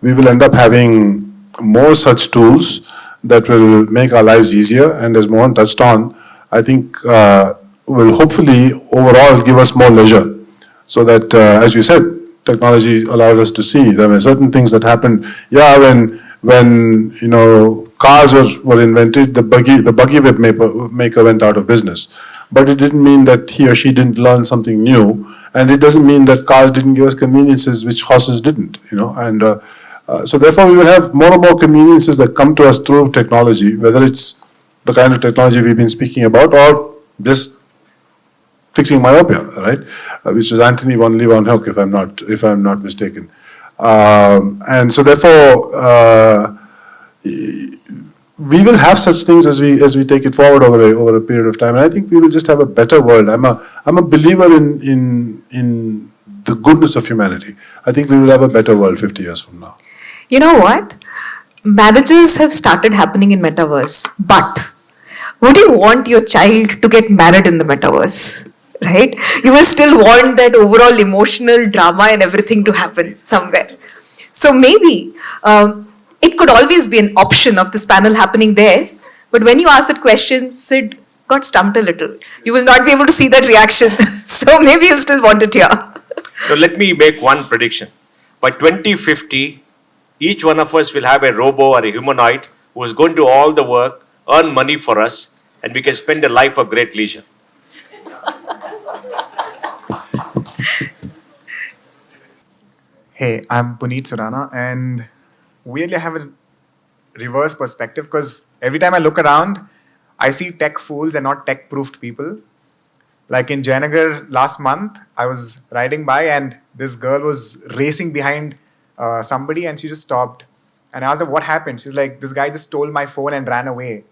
we will end up having more such tools that will make our lives easier, and as Mohan touched on, I think will hopefully overall give us more leisure. So that, as you said, technology allowed us to see. There were certain things that happened. Yeah, when cars were invented, the buggy whip maker went out of business. But it didn't mean that he or she didn't learn something new, and it doesn't mean that cars didn't give us conveniences which horses didn't. And so therefore we will have more and more conveniences that come to us through technology, whether it's the kind of technology we've been speaking about or just fixing myopia, right? Which is Anthony von Leeuwenhoek, if I'm not mistaken. And so therefore, we will have such things as we take it forward over a period of time. And I think we will just have a better world. I'm a believer in the goodness of humanity. I think we will have a better world 50 years from now. You know what? Marriages have started happening in Metaverse, but would you want your child to get married in the Metaverse? Right? You will still want that overall emotional drama and everything to happen somewhere. So maybe it could always be an option of this panel happening there. But when you ask that question, Sid got stumped a little. You will not be able to see that reaction. So maybe you'll still want it here. So let me make one prediction. By 2050, each one of us will have a robo or a humanoid who is going to do all the work, earn money for us, and we can spend a life of great leisure. Hey, I'm Puneet Surana, and weirdly I have a reverse perspective because every time I look around, I see tech fools and not tech-proofed people. Like in Jayanagar last month, I was riding by and this girl was racing behind somebody and she just stopped. And I asked her, what happened? She's like, this guy just stole my phone and ran away.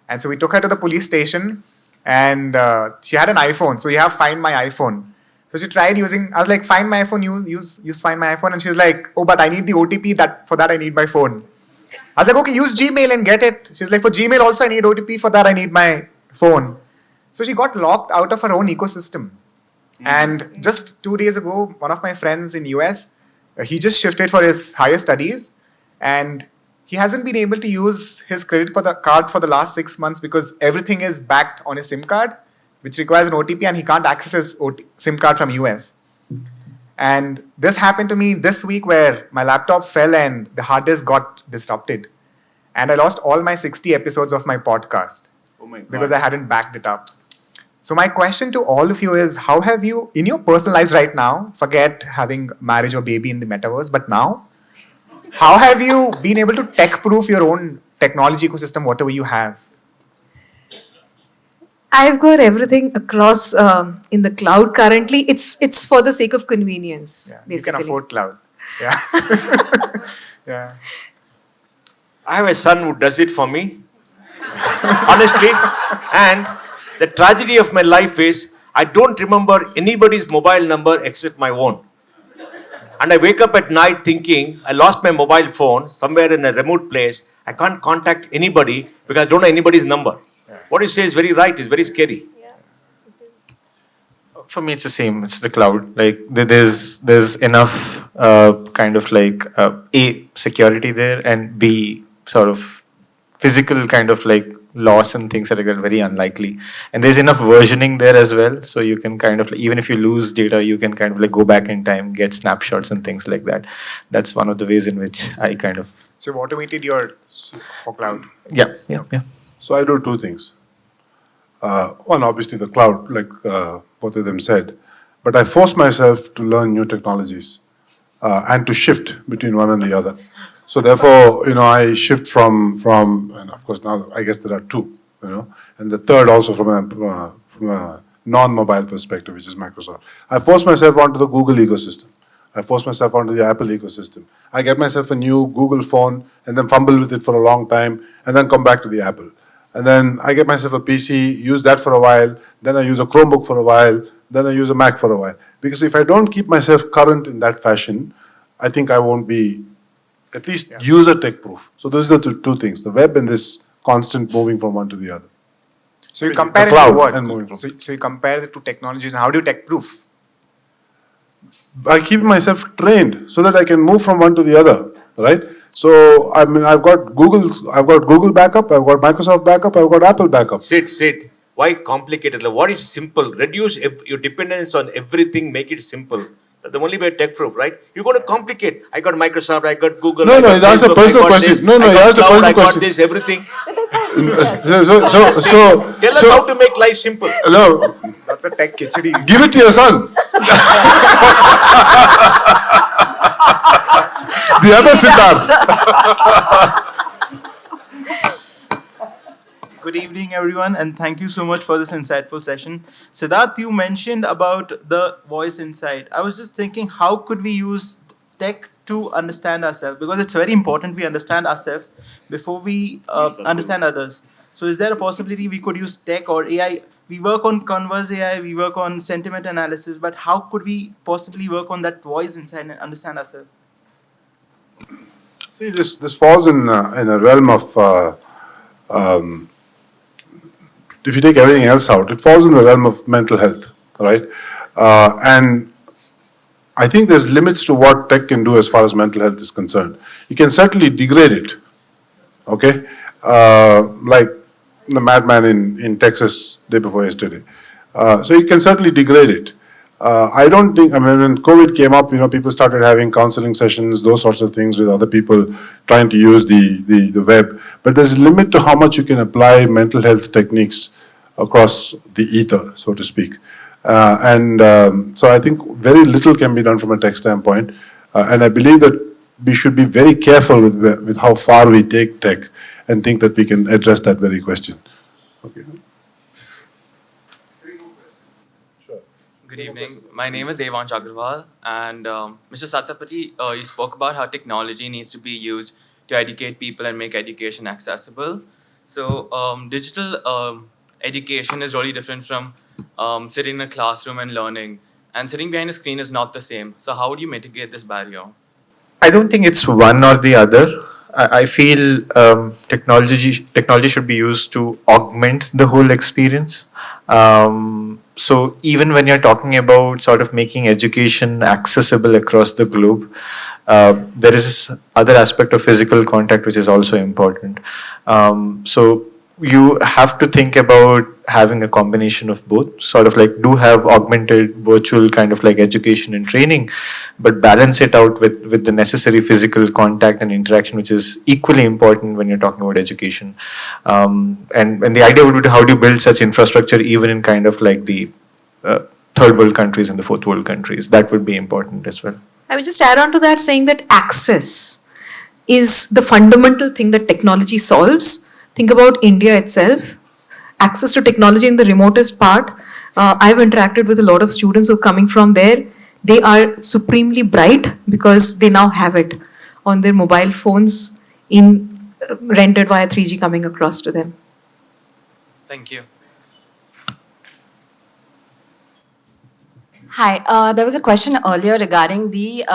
And so we took her to the police station and she had an iPhone. So you have Find My iPhone. So she tried using, I was like, find my iPhone, use Find My iPhone. And she's like, oh, but I need the OTP, for that I need my phone. I was like, okay, use Gmail and get it. She's like, for Gmail also I need OTP, for that I need my phone. So she got locked out of her own ecosystem. And just 2 days ago, one of my friends in US, he just shifted for his higher studies. And he hasn't been able to use his credit card for the last 6 months because everything is backed on his SIM card, which requires an OTP, and he can't access his SIM card from US. And this happened to me this week where my laptop fell and the hard disk got disrupted. And I lost all my 60 episodes of my podcast because I hadn't backed it up. So my question to all of you is, how have you, in your personal lives right now, forget having marriage or baby in the metaverse, but now, how have you been able to tech-proof your own technology ecosystem, whatever you have? I've got everything across in the cloud currently. It's for the sake of convenience, Yeah, basically. you can afford cloud. Yeah. Yeah. I have a son who does it for me, honestly. And the tragedy of my life is I don't remember anybody's mobile number except my own. And I wake up at night thinking I lost my mobile phone somewhere in a remote place. I can't contact anybody because I don't know anybody's number. What you say is very right. It's very scary. For me, it's the same. It's the cloud. Like there's enough kind of like A, security there, and B, sort of physical kind of like loss and things that are very unlikely. And there's enough versioning there as well, so you can kind of like, even if you lose data, you can kind of like go back in time, get snapshots and things like that. That's one of the ways in which I kind of. So you've automated your for cloud. Yeah. So I do two things. One, obviously the cloud, like both of them said, but I force myself to learn new technologies and to shift between one and the other. So therefore, I shift from, and of course now I guess there are two, and the third also from a non-mobile perspective, which is Microsoft. I force myself onto the Google ecosystem. I force myself onto the Apple ecosystem. I get myself a new Google phone and then fumble with it for a long time and then come back to the Apple. And then I get myself a PC, use that for a while, then I use a Chromebook for a while, then I use a Mac for a while. Because if I don't keep myself current in that fashion, I think I won't be at least user tech proof. So those are the two things, the web and this constant moving from one to the other. So you compare it to what? So you compare the two technologies, and how do you tech proof? I keep myself trained so that I can move from one to the other, right? So I've got Google backup, I've got Microsoft backup, I've got Apple backup. Sid, why complicated? Like, what is simple? Reduce your dependence on everything, make it simple. That's the only way tech proof, right? You're going to complicate. I got Microsoft, I got Google. No, I got that's a Facebook, personal I got question. this, No, I got that's a cloud, personal I got question. this, everything. Tell us how to make life simple. No, That's a tech kitchari. give it to your son. The other Siddharth. Good evening, everyone, and thank you so much for this insightful session. Siddharth, you mentioned about the voice insight. I was just thinking, how could we use tech to understand ourselves? Because it's very important we understand ourselves before we understand others. So is there a possibility we could use tech or AI? We work on Converse AI, we work on sentiment analysis, but how could we possibly work on that voice inside and understand ourselves? See, this falls in a realm of, if you take everything else out, it falls in the realm of mental health, right? And I think there's limits to what tech can do as far as mental health is concerned. You can certainly degrade it, okay? Like the madman in Texas day before yesterday. So you can certainly degrade it. I don't think, I mean, when COVID came up, people started having counseling sessions, those sorts of things with other people trying to use the web. But there's a limit to how much you can apply mental health techniques across the ether, so to speak. So I think very little can be done from a tech standpoint. And I believe that we should be very careful with how far we take tech and think that we can address that very question. Okay. Good evening. My name is Devansh Agrawal, and Mr. Satapathy, you spoke about how technology needs to be used to educate people and make education accessible. So digital education is really different from sitting in a classroom and learning. And sitting behind a screen is not the same. So how would you mitigate this barrier? I don't think it's one or the other. I feel technology should be used to augment the whole experience. So even when you're talking about sort of making education accessible across the globe, there is this other aspect of physical contact which is also important. So you have to think about having a combination of both, sort of like do have augmented virtual kind of like education and training, but balance it out with the necessary physical contact and interaction, which is equally important when you're talking about education. And the idea would be to how do you build such infrastructure even in kind of like the third world countries and the fourth world countries. That would be important as well. I would just add on to that saying that access is the fundamental thing that technology solves. Think about India itself. Access to technology in the remotest part. I've interacted with a lot of students who are coming from there. They are supremely bright because they now have it on their mobile phones rendered via 3G coming across to them. Thank you. Hi, there was a question earlier regarding the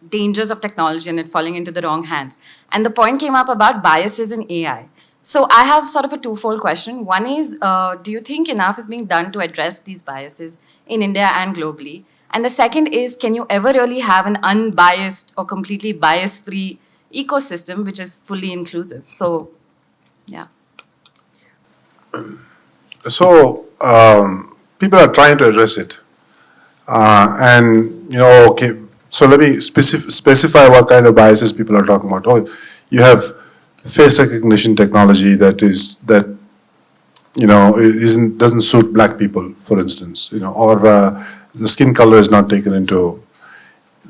dangers of technology and it falling into the wrong hands. And the point came up about biases in AI. So I have sort of a twofold question. One is, do you think enough is being done to address these biases in India and globally? And the second is, can you ever really have an unbiased or completely bias-free ecosystem which is fully inclusive? So, yeah. So people are trying to address it. Okay, so let me specify what kind of biases people are talking about. Oh, you have face recognition technology that doesn't suit black people, for instance, or the skin color is not taken into.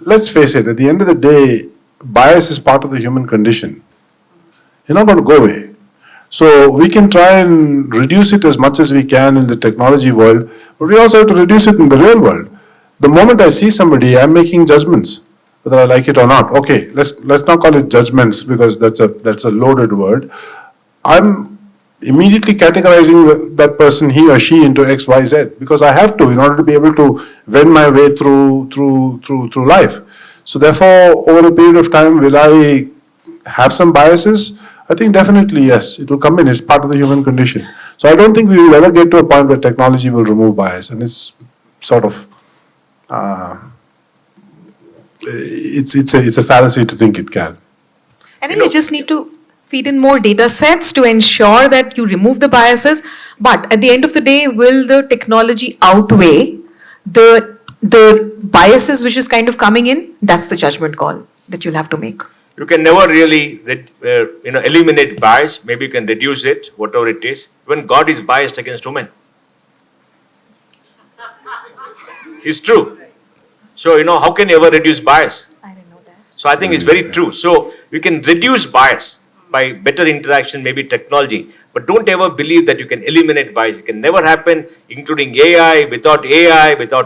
Let's face it, at the end of the day, bias is part of the human condition. You're not going to go away. So we can try and reduce it as much as we can in the technology world, but we also have to reduce it in the real world. The moment I see somebody, I'm making judgments, whether I like it or not. Okay, let's not call it judgments because that's a loaded word. I'm immediately categorizing that person, he or she, into X, Y, Z because I have to in order to be able to wend my way through life. So therefore, over a period of time, will I have some biases? I think definitely yes, it will come in. It's part of the human condition. So I don't think we will ever get to a point where technology will remove bias, and it's sort of it's a fallacy to think it can. I think we just need to feed in more data sets to ensure that you remove the biases. But at the end of the day, will the technology outweigh the biases which is kind of coming in? That's the judgment call that you'll have to make. You can never really eliminate bias. Maybe you can reduce it, whatever it is. When God is biased against women. It's true. So, how can you ever reduce bias? I didn't know that. So I think it's very true. So you can reduce bias by better interaction, maybe technology, but don't ever believe that you can eliminate bias. It can never happen, including AI, without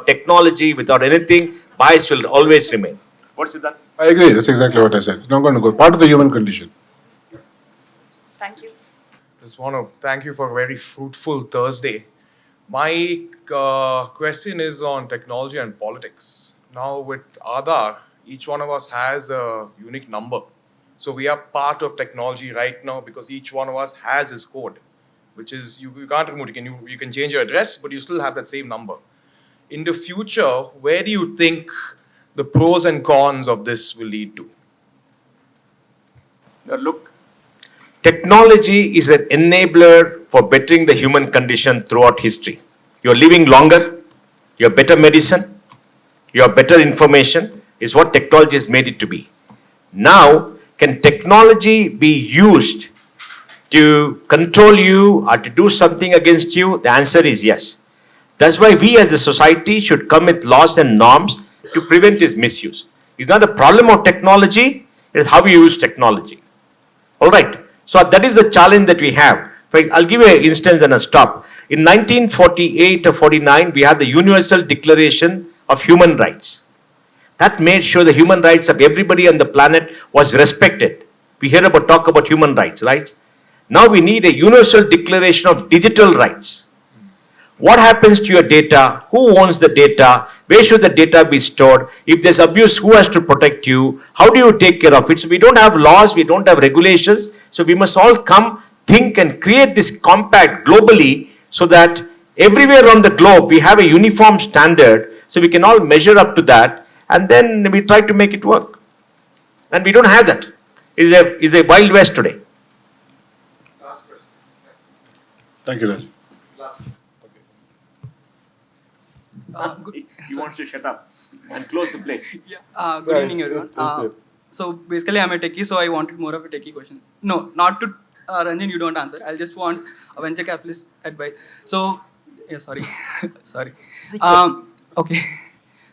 technology, without anything, bias will always remain. What's it that? I agree. That's exactly what I said. Not going to go. Part of the human condition. Thank you. Just want to thank you for a very fruitful Thursday. My question is on technology and politics. Now with Aadhaar, each one of us has a unique number. So we are part of technology right now because each one of us has his code, which is you can't remove it. You can change your address, but you still have that same number. In the future, where do you think the pros and cons of this will lead to? Now look, technology is an enabler for bettering the human condition throughout history. You're living longer, you have better medicine, you have better information, is what technology has made it to be. Now, can technology be used to control you or to do something against you? The answer is yes. That's why we as a society should come with laws and norms to prevent its misuse. It's not the problem of technology, it is how we use technology. All right. So that is the challenge that we have. I'll give you an instance and I'll stop. In 1948 or 49, we had the Universal Declaration of Human Rights. That made sure the human rights of everybody on the planet was respected. We hear talk about human rights, right? Now we need a Universal Declaration of Digital Rights. What happens to your data? Who owns the data? Where should the data be stored? If there's abuse, who has to protect you? How do you take care of it? So we don't have laws, we don't have regulations. So we must all come, think and create this compact globally so that everywhere on the globe we have a uniform standard so we can all measure up to that and then we try to make it work. And we don't have that. It's a wild west today. Last question. Thank you, Raj. He wants to shut up and close the place. Yeah. Good evening, everyone. So basically, I'm a techie, so I wanted more of a techie question. No, not to Ranjan. You don't answer. I'll just want a venture capitalist advice. So, yeah, sorry, sorry. Okay.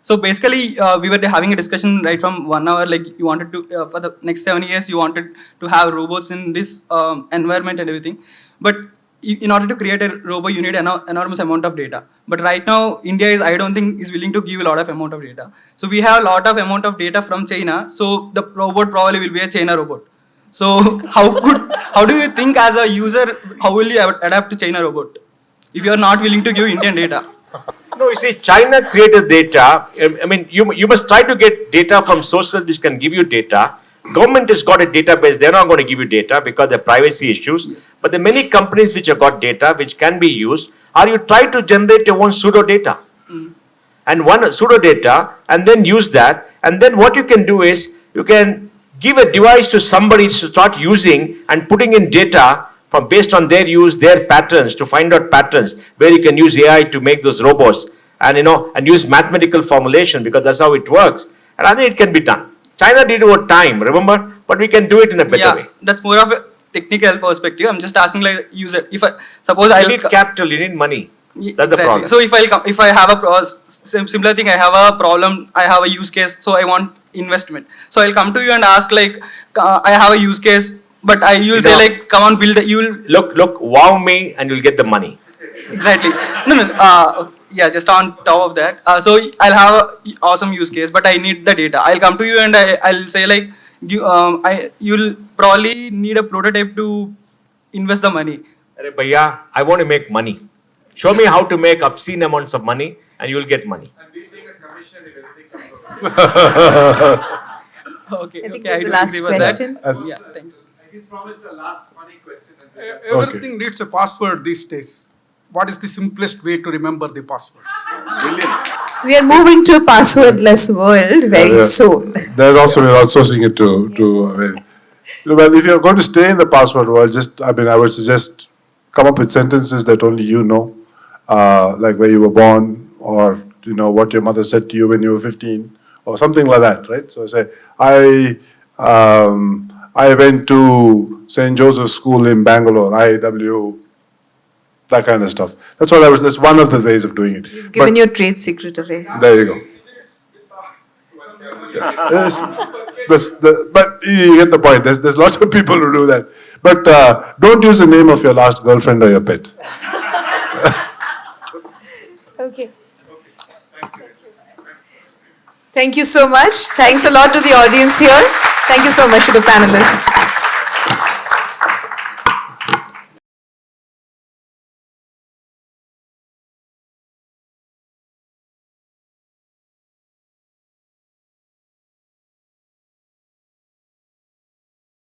So basically, we were having a discussion right from 1 hour. Like you wanted to for the next 7 years, you wanted to have robots in this environment and everything, but in order to create a robot, you need an enormous amount of data. But right now, India is, I don't think, is willing to give a lot of amount of data. So we have a lot of amount of data from China. So the robot probably will be a China robot. So how do you think as a user, how will you adapt to China robot if you are not willing to give Indian data? No, you see, China created data. I mean, you must try to get data from sources which can give you data. Government has got a database, they're not going to give you data because there are privacy issues. Yes. But there are many companies which have got data which can be used, or you try to generate your own pseudo data. And one pseudo data, and then use that. And then what you can do is, you can give a device to somebody to start using and putting in data from based on their use, their patterns, to find out patterns where you can use AI to make those robots and and use mathematical formulation because that's how it works. And I think it can be done. China did it over time, remember? But we can do it in a better way. That's more of a technical perspective. I'm just asking like user. If I suppose you need capital, you need money. That's the problem. So if I have a similar thing, I have a problem, I have a use case, so I want investment. So I'll come to you and ask like, I have a use case, but you'll say like, come on, build it. You'll look, wow me, and you'll get the money. Exactly. No. Yeah, just on top of that. So I'll have an awesome use case, but I need the data. I'll come to you and I'll say like, you'll probably need a prototype to invest the money. Bhaiya, I want to make money. Show me how to make obscene amounts of money and you'll get money. And we'll take a commission if everything comes out. Okay, I think I that's the do last agree with question. that. Yeah, thanks. He's promised the last funny question. Everything needs a password these days. What is the simplest way to remember the passwords? We are moving to a passwordless world very soon. There's also, we're outsourcing it to well, if you're going to stay in the password world, I would suggest come up with sentences that only you know, like where you were born, or what your mother said to you when you were 15, or something like that, right? So say, I went to St. Joseph's School in Bangalore, IW, that kind of stuff. That's one of the ways of doing it. You've given your trade secret away. There you go. But you get the point. There's lots of people who do that. But don't use the name of your last girlfriend or your pet. Okay. Thank you so much. Thanks a lot to the audience here. Thank you so much to the panelists.